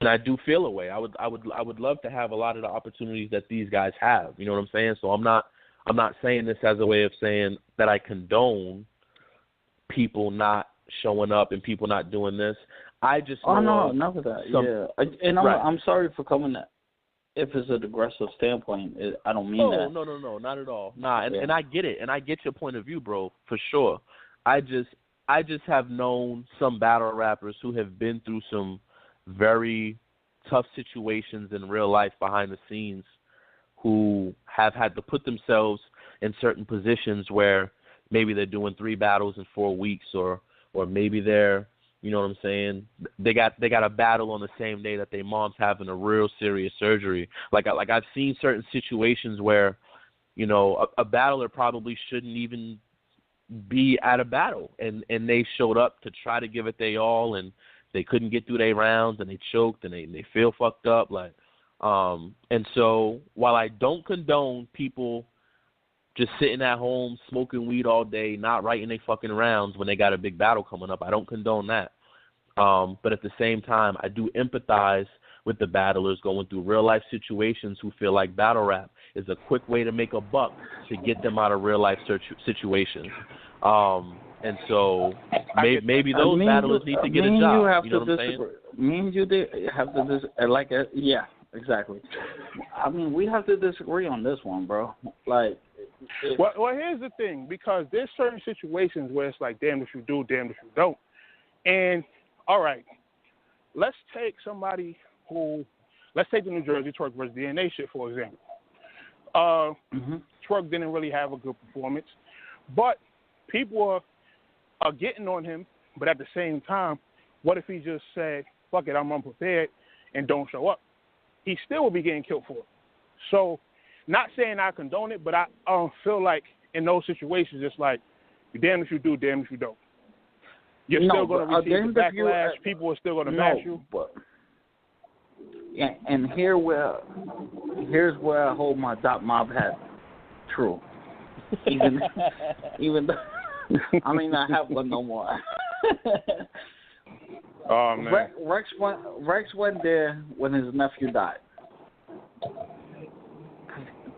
And I do feel a way. I would love to have a lot of the opportunities that these guys have. You know what I'm saying? So I'm not saying this as a way of saying that I condone people not showing up and people not doing this. I just know. Oh no, enough of that. And right. I'm sorry for coming at. If it's an aggressive standpoint, I don't mean that. No, not at all. Nah, and I get it, and I get your point of view, bro, for sure. I just have known some battle rappers who have been through some very tough situations in real life behind the scenes, who have had to put themselves in certain positions where maybe they're doing 3 battles in 4 weeks, or maybe they're, you know what I'm saying, they got a battle on the same day that their mom's having a real serious surgery. Like I've seen certain situations where, you know, a battler probably shouldn't even be at a battle, and they showed up to try to give it their all, and they couldn't get through their rounds, and they choked, and they feel fucked up, like, and so while I don't condone people just sitting at home smoking weed all day, not writing their fucking rounds when they got a big battle coming up, I don't condone that. But at the same time, I do empathize with the battlers going through real life situations who feel like battle rap is a quick way to make a buck to get them out of real life situations. And so maybe those battlers need to get a job. You know what I'm saying? Me and you have to yeah, exactly. I mean, we have to disagree on this one, bro. Like, well, here's the thing, because there's certain situations where it's like, damn if you do, damn if you don't. And all right, let's take the New Jersey Twerk versus DNA shit, for example. Twerk didn't really have a good performance, but people are getting on him. But at the same time, what if he just said, fuck it, I'm unprepared, and don't show up? He still will be getting killed for it. So, not saying I condone it, but I feel like in those situations, it's like, damn if you do, damn if you don't. You're still going to receive the backlash. People are still going to bash you. But, yeah, and here's where I hold my Dot Mob hat true. Even though, I mean, I have one no more. Oh, man. Rex went there when his nephew died.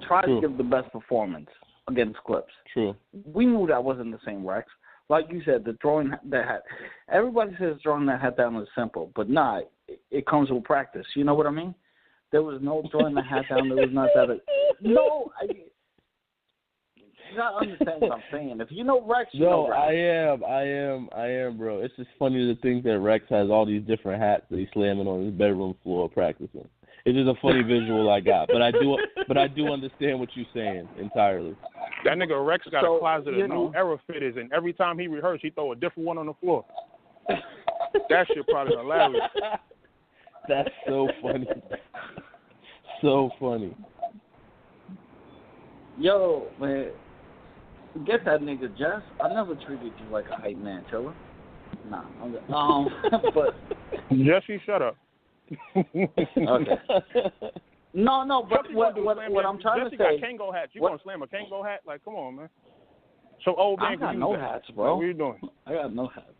Tried to give the best performance against Clips. True. We knew that wasn't the same Rex. Like you said, the throwing that hat. Everybody says throwing that hat down is simple, but nah, it comes with practice. You know what I mean? There was no throwing the hat down. There was not that. You gotta understand what I'm saying. If you know Rex, you know Rex. I am, bro. It's just funny to think that Rex has all these different hats that he's slamming on his bedroom floor practicing. It's just a funny visual I got, but I do understand what you're saying entirely. That nigga Rex got a closet of new era fitters, and every time he rehearse, he throw a different one on the floor. That shit probably hilarious. That's so funny. So funny. Yo, man, get that nigga Jess. I never treated you like a hype man, Chilla. Nah, but Jesse, shut up. Okay. No, but what I'm trying to say. Jesse got Kango hats. You gonna slam a Kango hat? Like, come on, man. So old man. I got no hats, bro. Like, what are you doing? I got no hats.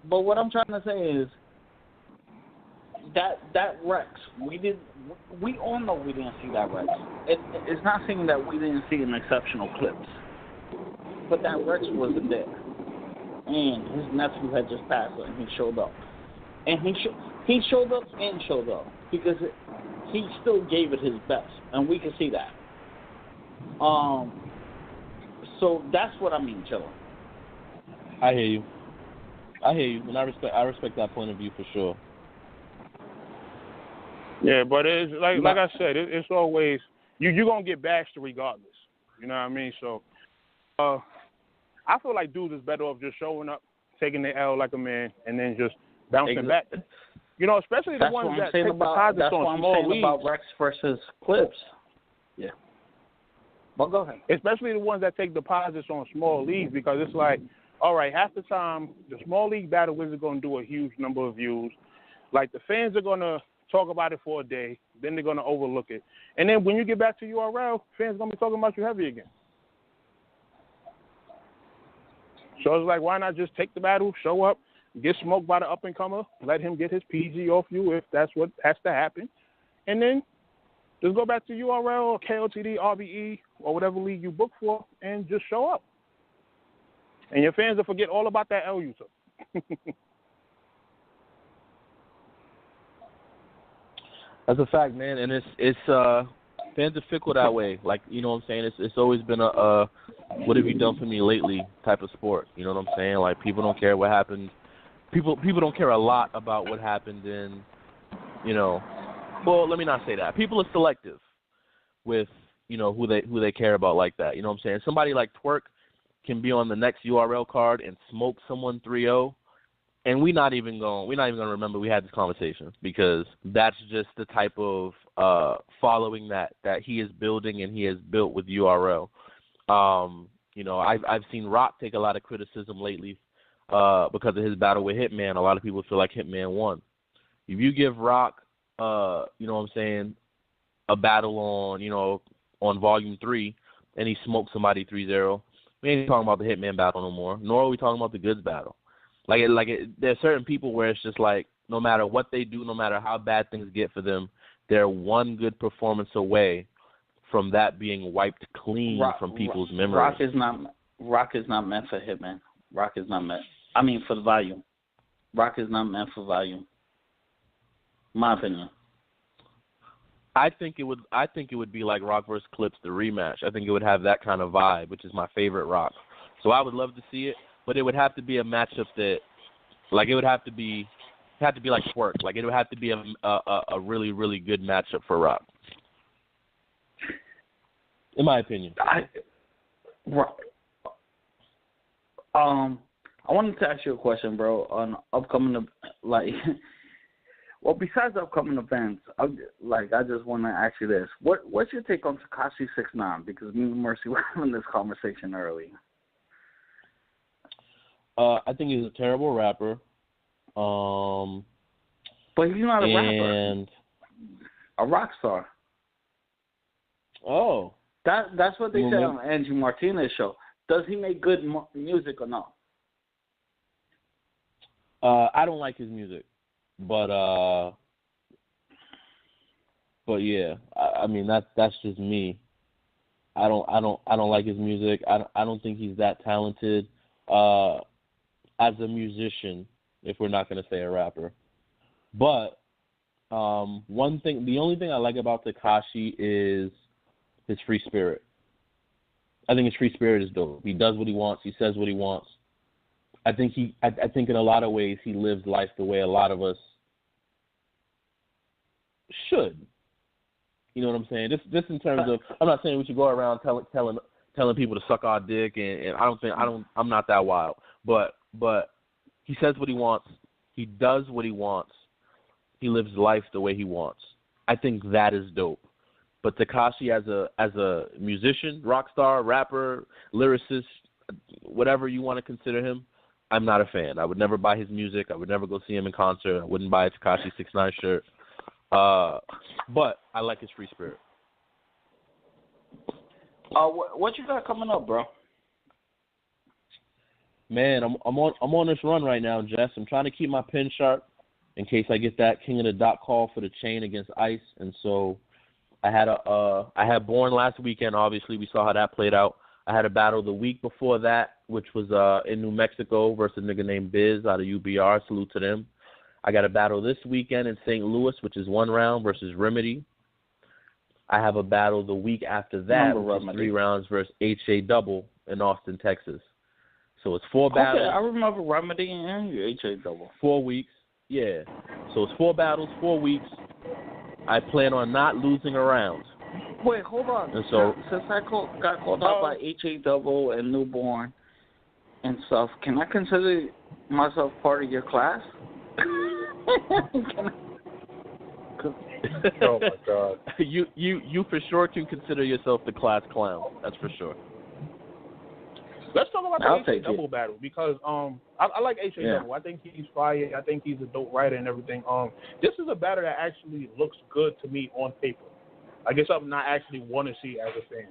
But what I'm trying to say is that Rex, we all know we didn't see that Rex. It's not saying that we didn't see an exceptional Clips, but that Rex wasn't there. And his nephew had just passed, and he showed up. And he showed up because he still gave it his best, and we can see that. So that's what I mean, Chilla. I hear you, and I respect that point of view for sure. Yeah, but it's like I said, it's always you're gonna get bashed regardless. You know what I mean? So, I feel like dudes is better off just showing up, taking the L like a man, and then just bouncing back. You know, especially the ones that take deposits on small leagues. About Rex versus Clips. Yeah. But go ahead. Especially the ones that take deposits on small leagues, because it's like, all right, half the time the small league battle isn't going to do a huge number of views. Like, the fans are going to talk about it for a day, then they're going to overlook it. And then when you get back to URL, fans are going to be talking about you heavy again. So it's like, why not just take the battle, show up, get smoked by the up-and-comer, let him get his PG off you if that's what has to happen, and then just go back to URL or KOTD, RBE, or whatever league you book for, and just show up. And your fans will forget all about that L you took. That's a fact, man, and it's fans are fickle that way. Like, you know what I'm saying? It's always been a what have you done for me lately type of sport. You know what I'm saying? Like, people don't care what happened. People don't care a lot about what happened in, you know. Well, let me not say that. People are selective with, you know, who they care about like that. You know what I'm saying? Somebody like Twerk can be on the next URL card and smoke someone 3-0. And we're not even gonna remember we had this conversation, because that's just the type of following that he is building and he has built with URL. You know, I've seen Rock take a lot of criticism lately because of his battle with Hitman. A lot of people feel like Hitman won. If you give Rock, you know what I'm saying, a battle on Volume 3, and he smoked somebody 3-0, we ain't talking about the Hitman battle no more. Nor are we talking about the Goods battle. There's certain people where it's just like, no matter what they do, no matter how bad things get for them, they're one good performance away from that being wiped clean from people's memories. Rock is not meant for Hitman. Rock is not meant. I mean, for the volume. Rock is not meant for volume. My opinion. I think it would be like Rock vs. Clips, the rematch. I think it would have that kind of vibe, which is my favorite Rock. So I would love to see it. But it would have to be a matchup that, like, it would have to be like Twerk. Like, it would have to be a really, really good matchup for Rock, in my opinion. I wanted to ask you a question, bro, on upcoming, like, well, besides upcoming events, I just want to ask you this. What's your take on Tekashi 6ix9ine? Because me and Mercy were having this conversation earlier. I think he's a terrible rapper. But he's not a rapper. A rock star. Oh. That's what they said on Angie Martinez's show. Does he make good music or not? I don't like his music, but yeah, I mean that's just me. I don't like his music. I don't think he's that talented. As a musician, if we're not going to say a rapper. But the only thing I like about Tekashi is his free spirit. I think his free spirit is dope. He does what he wants. He says what he wants. I think in a lot of ways he lives life the way a lot of us should. You know what I'm saying? Just in terms of, I'm not saying we should go around telling people to suck our dick, and I'm not that wild. But he says what he wants. He does what he wants. He lives life the way he wants. I think that is dope. But Tekashi as a musician, rock star, rapper, lyricist, whatever you want to consider him, I'm not a fan. I would never buy his music. I would never go see him in concert. I wouldn't buy a Tekashi 6ix9ine shirt. But I like his free spirit. What you got coming up, bro? Man, I'm on this run right now, Jess. I'm trying to keep my pen sharp in case I get that King of the Dot call for the chain against Ice. And so I had Born last weekend. Obviously, we saw how that played out. I had a battle the week before that, which was in New Mexico versus a nigga named Biz out of UBR. Salute to them. I got a battle this weekend in St. Louis, which is 1 round versus Remedy. I have a battle the week after that, which is 3 rounds versus HA Double in Austin, Texas. So it's 4 battles. Okay, I remember Remedy and HA Double. 4 weeks, yeah. So it's 4 battles, 4 weeks. I plan on not losing a round. Wait, hold on. And so, since I got called out by HA Double and Newborn and stuff, can I consider myself part of your class? Oh my God! You for sure can consider yourself the class clown. That's for sure. Let's talk about the HA Double battle because I like HA Double. I think he's fire. I think he's a dope writer and everything. This is a battle that actually looks good to me on paper. I guess I'm not actually want to see as a fan.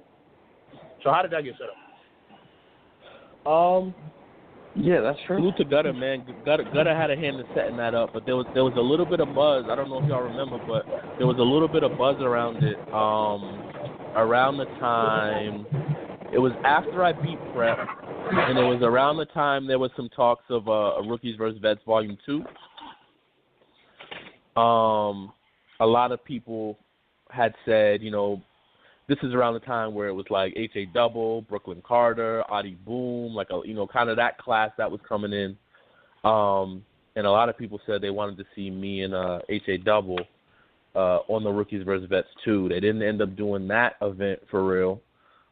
So how did that get set up? Yeah, that's true. Salute to Gutter, man. Gutter had a hand in setting that up, but there was a little bit of buzz. I don't know if y'all remember, but there was a little bit of buzz around it. Around the time, it was after I beat Prep, and it was around the time there was some talks of a Rookies vs. Vets Volume 2. a lot of people had said, you know, this is around the time where it was like H.A. Double, Brooklyn Carter, Adi Boom, like, you know, kind of that class that was coming in. And a lot of people said they wanted to see me and H.A. Double on the Rookies versus Vets 2. They didn't end up doing that event for real.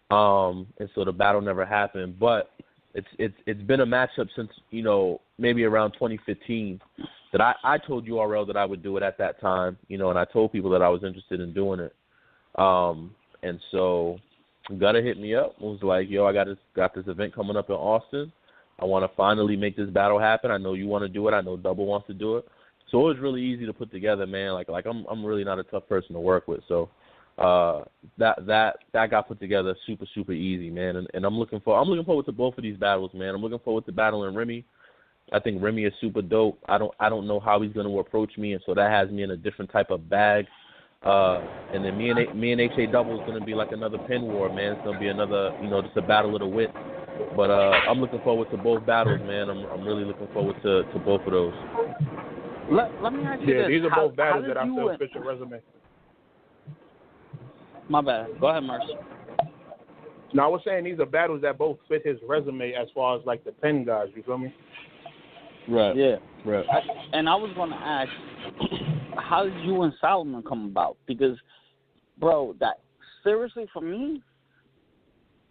And so the battle never happened. But it's been a matchup since, you know, maybe around 2015 that I told URL that I would do it at that time, you know, and I told people that I was interested in doing it. And so Gutter hit me up and was like, yo, I got this event coming up in Austin. I want to finally make this battle happen. I know you want to do it. I know Double wants to do it. So it was really easy to put together, man. Like I'm really not a tough person to work with. So that got put together super, super easy, man. And I'm looking forward to both of these battles, man. I'm looking forward to battling Remy. I think Remy is super dope. I don't know how he's going to approach me, and so that has me in a different type of bag. And then me and H.A. Double is going to be like another pin war, man. It's going to be another, you know, just a battle of the wit. But I'm looking forward to both battles, man. I'm really looking forward to both of those. Let me ask you this. Yeah, these are both battles that I feel and... fit your resume. My bad. Go ahead, Mercy. No, I was saying these are battles that both fit his resume as far as like the pen guys. You feel me? Right. Yeah. Right. And I was going to ask, how did you and Solomon come about? Because, bro, that seriously for me,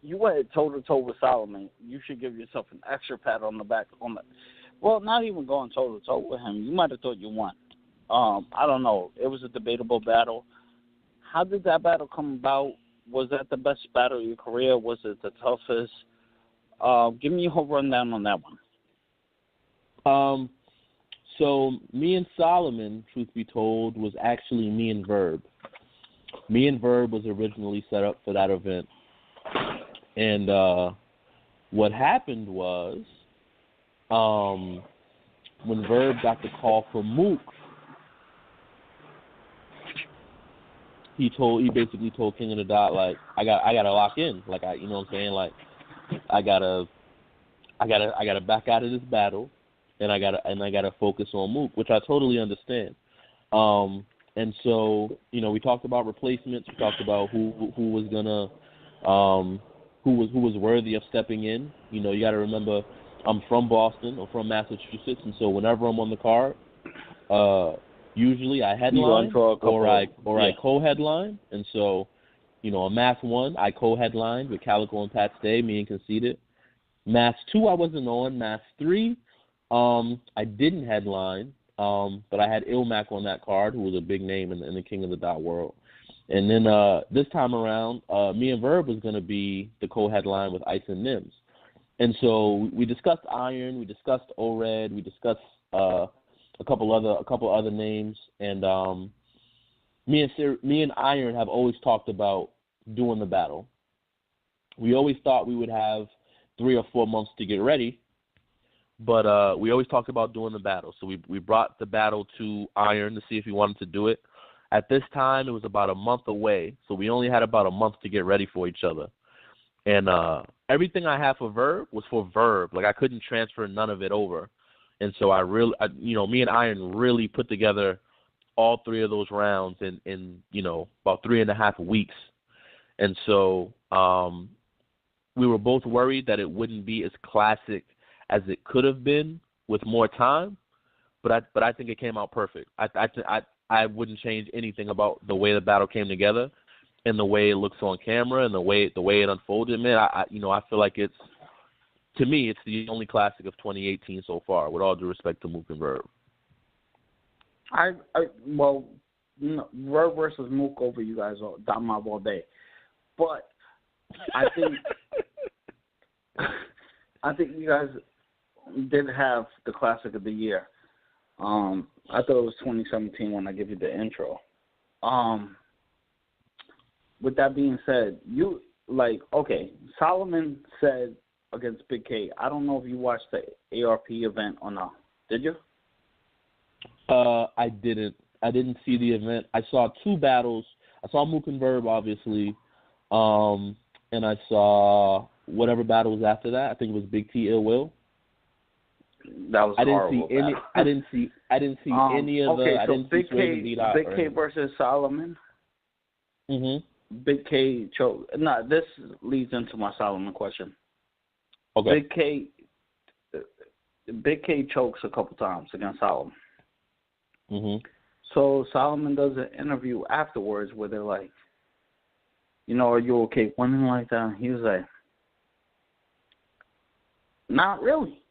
you went toe-to-toe with Solomon. You should give yourself an extra pat on the back. Well, not even going toe-to-toe with him. You might have thought you won. I don't know. It was a debatable battle. How did that battle come about? Was that the best battle of your career? Was it the toughest? Give me a whole rundown on that one. So me and Solomon, truth be told, was actually me and Verb. Me and Verb was originally set up for that event. And what happened was when Verb got the call from Mook, he basically told King of the Dot, like, I gotta lock in. Like, you know what I'm saying? Like, I gotta back out of this battle. And I gotta focus on Mook, which I totally understand. And so, you know, we talked about replacements. We talked about who was gonna, who was worthy of stepping in. You know, you got to remember, I'm from Boston or from Massachusetts, and so whenever I'm on the card, usually I headline or I co-headline. And so, you know, on Mass 1, I co-headlined with Calico and Pat Stay, me and Conceited. Mass 2, I wasn't on. Mass 3. I didn't headline, but I had Ilmac on that card, who was a big name in the King of the Dot world. And then this time around, me and Verb was going to be the co-headline with Ice and Nims. And so we discussed Iron, we discussed O-Red, we discussed a couple other names, and me and Iron have always talked about doing the battle. We always thought we would have 3 or 4 months to get ready. But we always talked about doing the battle. So we brought the battle to Iron to see if he wanted to do it. At this time, it was about a month away. So we only had about a month to get ready for each other. And everything I had for Verb was for Verb. Like, I couldn't transfer none of it over. And so me and Iron really put together all 3 of those rounds in about 3.5 weeks. And so we were both worried that it wouldn't be as classic as it could have been with more time, but I think it came out perfect. I wouldn't change anything about the way the battle came together, and the way it looks on camera, and the way it unfolded. Man, I feel like it's the only classic of 2018 so far. With all due respect to Mook and Verb. Verb versus Mook over you guys down my all day, but I think you guys did have the classic of the year. I thought it was 2017 when I give you the intro. With that being said, Solomon said against Big K. I don't know if you watched the ARP event or not. Did you? I didn't. I didn't see the event. I saw 2 battles. I saw Mook and Verb, obviously, and I saw whatever battle was after that. I think it was Big T Ill Will. That was horrible. I didn't see any of the. I didn't see Big K versus Solomon. Big K choke. No, this leads into my Solomon question. Okay. Big K chokes a couple times against Solomon. So Solomon does an interview afterwards where they're like, are you okay winning like that? He was like, not really.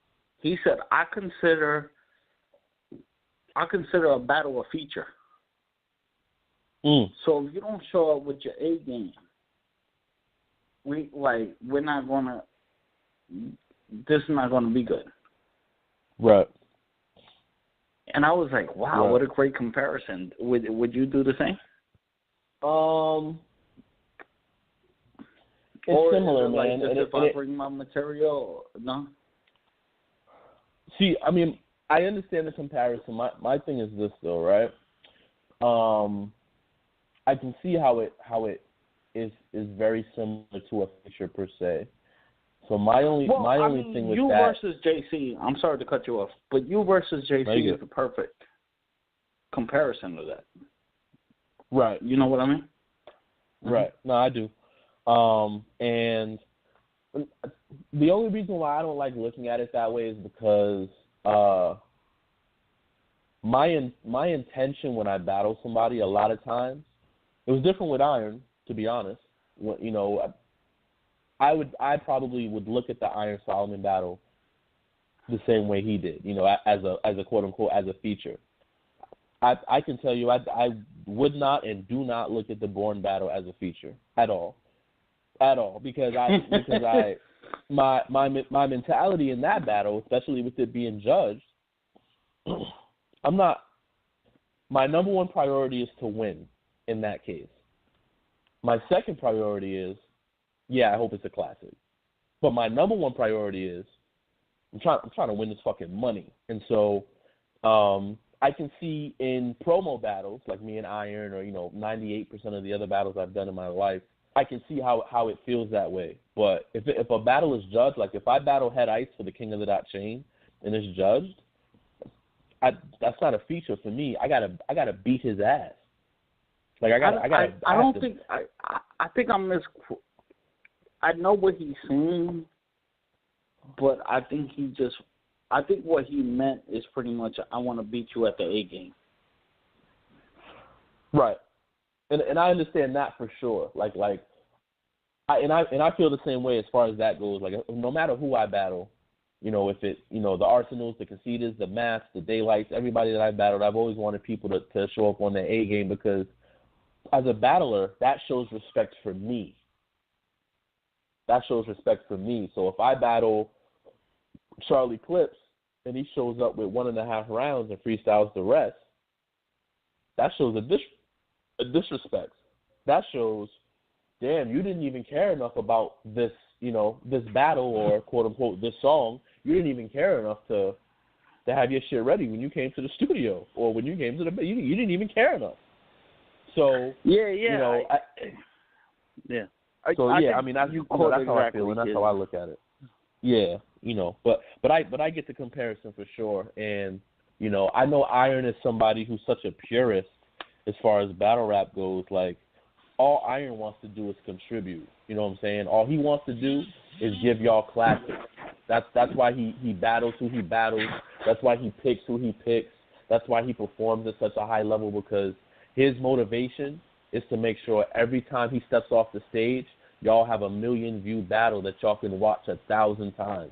He said, I consider a battle a feature. So if you don't show up with your A game, this is not gonna be good. Right. And I was like, wow, what a great comparison. Would you do the same? It's similar, like man. If I bring my material, no? See, I mean, I understand the comparison. My thing is this, though, right? I can see how it is very similar to a feature per se. So my only thing with you that, versus JC. I'm sorry to cut you off, but you versus JC is the perfect comparison to that. Right. You know what I mean? Right. No, I do. And the only reason why I don't like looking at it that way is because my intention when I battle somebody a lot of times, it was different with Iron, to be honest. I probably would look at the Iron Solomon battle the same way he did, as a quote unquote as a feature. I can tell you I would not and do not look at the Bourne battle as a feature at all, because my mentality in that battle, especially with it being judged, my number one priority is to win in that case. My second priority is, I hope it's a classic. But my number one priority is I'm trying to win this fucking money. And so I can see in promo battles like me and Iron or 98% of the other battles I've done in my life, I can see how it feels that way. But if a battle is judged, like if I battle Head Ice for the King of the Dot Chain and it's judged, that's not a feature for me. I gotta beat his ass. Like I think I know what he's saying, but I think what he meant is pretty much I want to beat you at the A game. Right. And I understand that for sure. I feel the same way as far as that goes. Like no matter who I battle, if it the Arsenals, the Casitas, the Masks, the Daylights, everybody that I've battled, I've always wanted people to show up on their A game because as a battler, that shows respect for me. So if I battle Charlie Clips and he shows up with 1.5 rounds and freestyles the rest, that shows a disrespect. That shows, damn, you didn't even care enough about this, this battle or quote unquote this song. You didn't even care enough to have your shit ready when you came to the studio or when you came to the. You didn't even care enough. So I mean, that's how I feel, and that's how I look at it. Yeah, but I get the comparison for sure, and I know Iron is somebody who's such a purist as far as battle rap goes. Like, all Iron wants to do is contribute. You know what I'm saying? All he wants to do is give y'all classics. That's why he battles who he battles. That's why he picks who he picks. That's why he performs at such a high level, because his motivation is to make sure every time he steps off the stage, y'all have a 1,000,000-view battle that y'all can watch 1,000 times.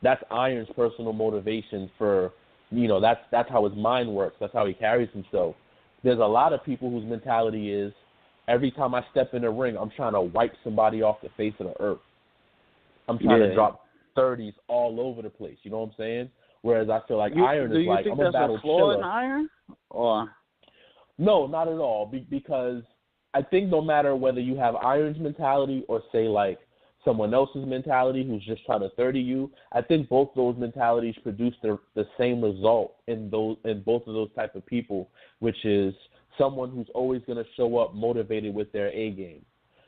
That's Iron's personal motivation for, that's how his mind works. That's how he carries himself. There's a lot of people whose mentality is, every time I step in the ring, I'm trying to wipe somebody off the face of the earth. I'm trying to drop 30s all over the place. You know what I'm saying? Whereas I feel like Iron is like, I'm going to battle Chilla. In Iron? Or? No, not at all. Because I think no matter whether you have Iron's mentality or say like someone else's mentality who's just trying to 30 you, I think both those mentalities produce the same result in both of those type of people, which is someone who's always going to show up motivated with their A game.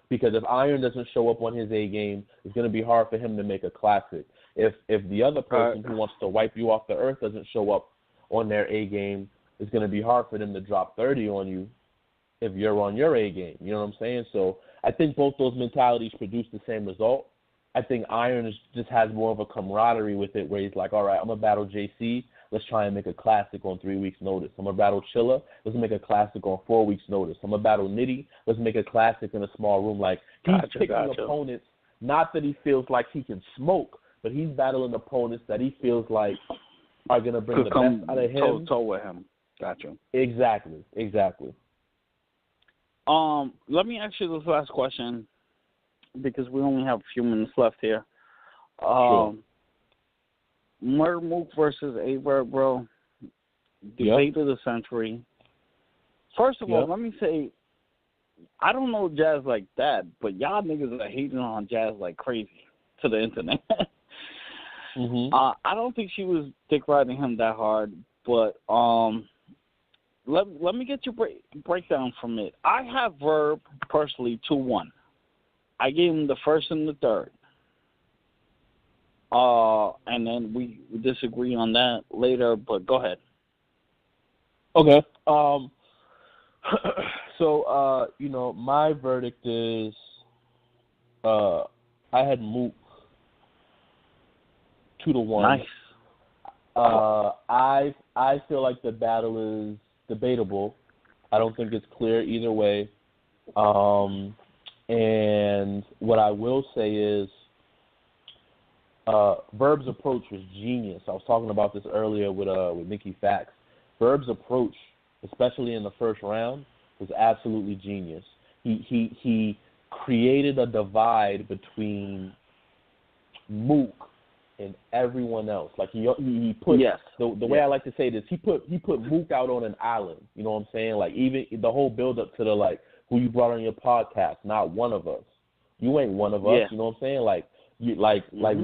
Because if Iron doesn't show up on his A game, it's going to be hard for him to make a classic. If the other person who wants to wipe you off the earth doesn't show up on their A game, it's going to be hard for them to drop 30 on you if you're on your A game. You know what I'm saying? So I think both those mentalities produce the same result. I think Iron just has more of a camaraderie with it where he's like, all right, I'm going to battle JC. Let's try and make a classic on 3 weeks' notice. I'm going to battle Chilla. Let's make a classic on 4 weeks' notice. I'm going to battle Nitty. Let's make a classic in a small room. Like, he's picking opponents, not that he feels like he can smoke, but he's battling opponents that he feels like are going to bring the best out of him. Toe-to-toe with him. Gotcha. Exactly. Let me ask you this last question because we only have a few minutes left here. Sure. Murda Mook versus Aye Verb, bro. Debate of the century. First of all, let me say, I don't know Jazz like that, but y'all niggas are hating on Jazz like crazy to the internet. I don't think she was dick riding him that hard, but let me get your breakdown from it. I have Verb personally 2-1. I gave him the first and the third. And then we disagree on that later, but go ahead. Okay. So, my verdict is I had Mook 2-1. Nice. I feel like the battle is debatable. I don't think it's clear either way. And what I will say is Verb's approach was genius. I was talking about this earlier with Mickey Fax. Verb's approach, especially in the first round, was absolutely genius. He created a divide between Mook and everyone else. Like he put the way I like to say this, he put Mook out on an island. You know what I'm saying? Like even the whole build up to the like who you brought on your podcast, not one of us. You ain't one of us. You know what I'm saying? Like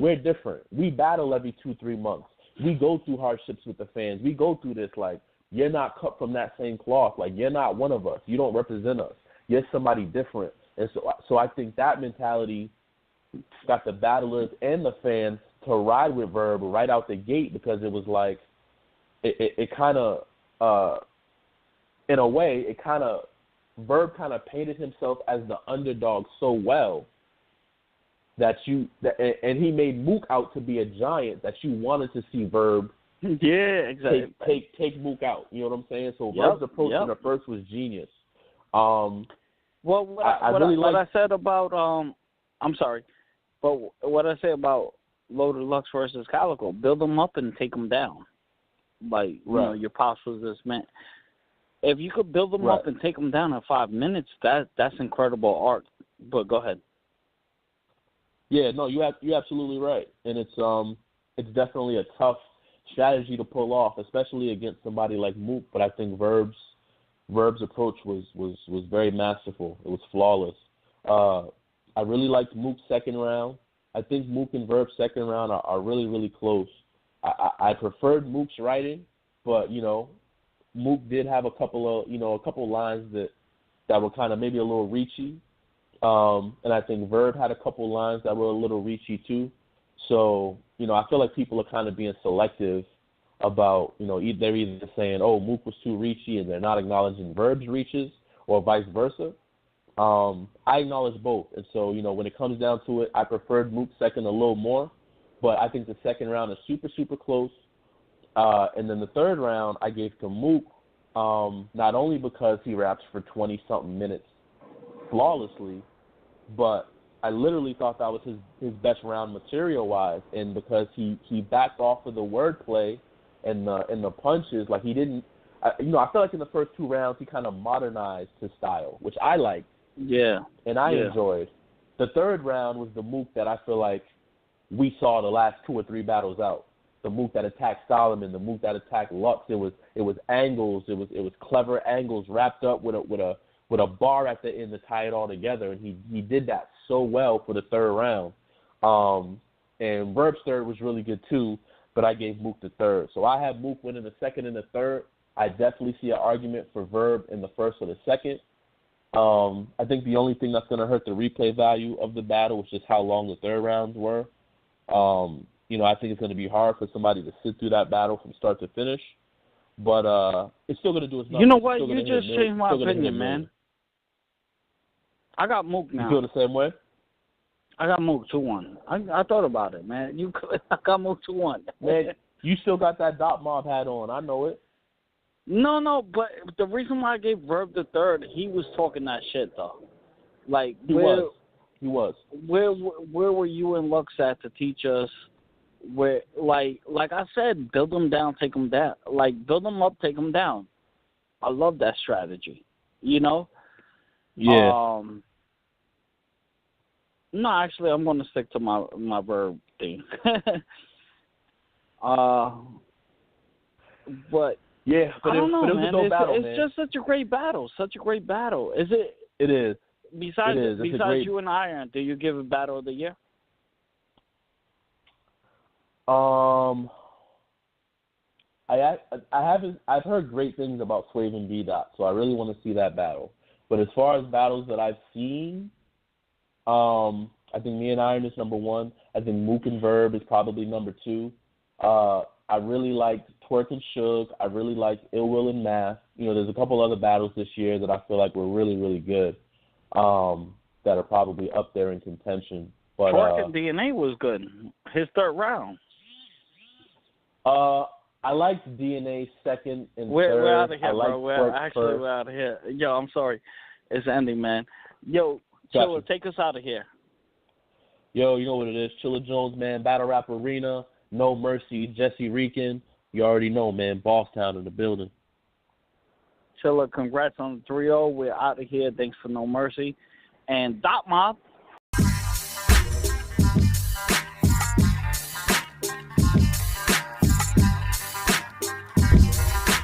we're different. We battle every 2-3 months. We go through hardships with the fans. We go through this. Like you're not cut from that same cloth. Like you're not one of us. You don't represent us. You're somebody different. And so I think that mentality got the battlers and the fans to ride with Verb right out the gate because it was like it kind of in a way it kind of Verb kind of painted himself as the underdog so well and he made Mook out to be a giant that you wanted to see Verb take Mook out. You know what I'm saying? So Verb's approach in the first was genius. Well, what I said about I'm sorry, but what I say about Loaded Lux versus Calico, build them up and take them down. Like you know, your pops was this man. If you could build them up and take them down in 5 minutes, that's incredible art. But go ahead. Yeah, no, you're absolutely right, and it's definitely a tough strategy to pull off, especially against somebody like Mook. But I think Verb's approach was very masterful. It was flawless. I really liked Mook's second round. I think Mook and Verb's second round are really, really close. I preferred Mook's writing, but Mook did have a couple lines that were kind of maybe a little reachy. And I think Verb had a couple lines that were a little reachy too. So, I feel like people are kind of being selective about, they're either saying, oh, Mook was too reachy and they're not acknowledging Verb's reaches or vice versa. I acknowledge both. And so, when it comes down to it, I preferred Mook second a little more. But I think the second round is super, super close. And then the third round I gave to Mook, not only because he raps for 20-something minutes flawlessly, but I literally thought that was his best round material-wise, and because he backed off of the wordplay and the punches, like he didn't, I feel like in the first two rounds he kind of modernized his style, which I liked. Yeah. And I enjoyed. The third round was the Mook that I feel like we saw the last 2 or 3 battles out. The Mook that attacked Solomon, the Mook that attacked Lux. It was angles. It was clever angles wrapped up with a bar at the end to tie it all together, and he did that so well for the third round. And Verb's third was really good too, but I gave Mook the third. So I have Mook winning the second and the third. I definitely see an argument for Verb in the first or the second. I think the only thing that's going to hurt the replay value of the battle was just how long the third rounds were. I think it's going to be hard for somebody to sit through that battle from start to finish. But it's still going to do its numbers. You know what? You just changed my opinion, man. I got Mook now. You feel the same way? I got Mook 2-1. I thought about it, man. I got Mook 2-1. Man, you still got that Dot Mob hat on. I know it. No, but the reason why I gave Verb the third, he was talking that shit, though. Like, He was. Where were you and Lux at to teach us where, like I said, build them down, take them down. Like, build them up, take them down. I love that strategy, Yeah. No, actually, I'm going to stick to my Verb thing. But yeah, but I don't know, it was man. a dope battle, it's just such a great battle. Is it? It is. Besides you and Iron, do you give it Battle of the Year? I've heard great things about Swave and B-Dot, so I really want to see that battle. But as far as battles that I've seen, I think me and Iron is number one. I think Mook and Verb is probably number two. I really liked Twerk and Suge. I really liked Ill Will and Math. There's a couple other battles this year that I feel like were really, really good, that are probably up there in contention. But Twerk and DNA was good. His third round. I liked DNA second and third. We're out of here, bro. We're out of here. Yo, I'm sorry. It's ending, man. Yo, Chilla, take us out of here. Yo, you know what it is. Chilla Jones, man. Battle Rap Arena. No Mercy. Jesse Rican. You already know, man. Bosstown in the building. Chilla, congrats on the 3-0. We're out of here. Thanks for No Mercy. And Dot Mob,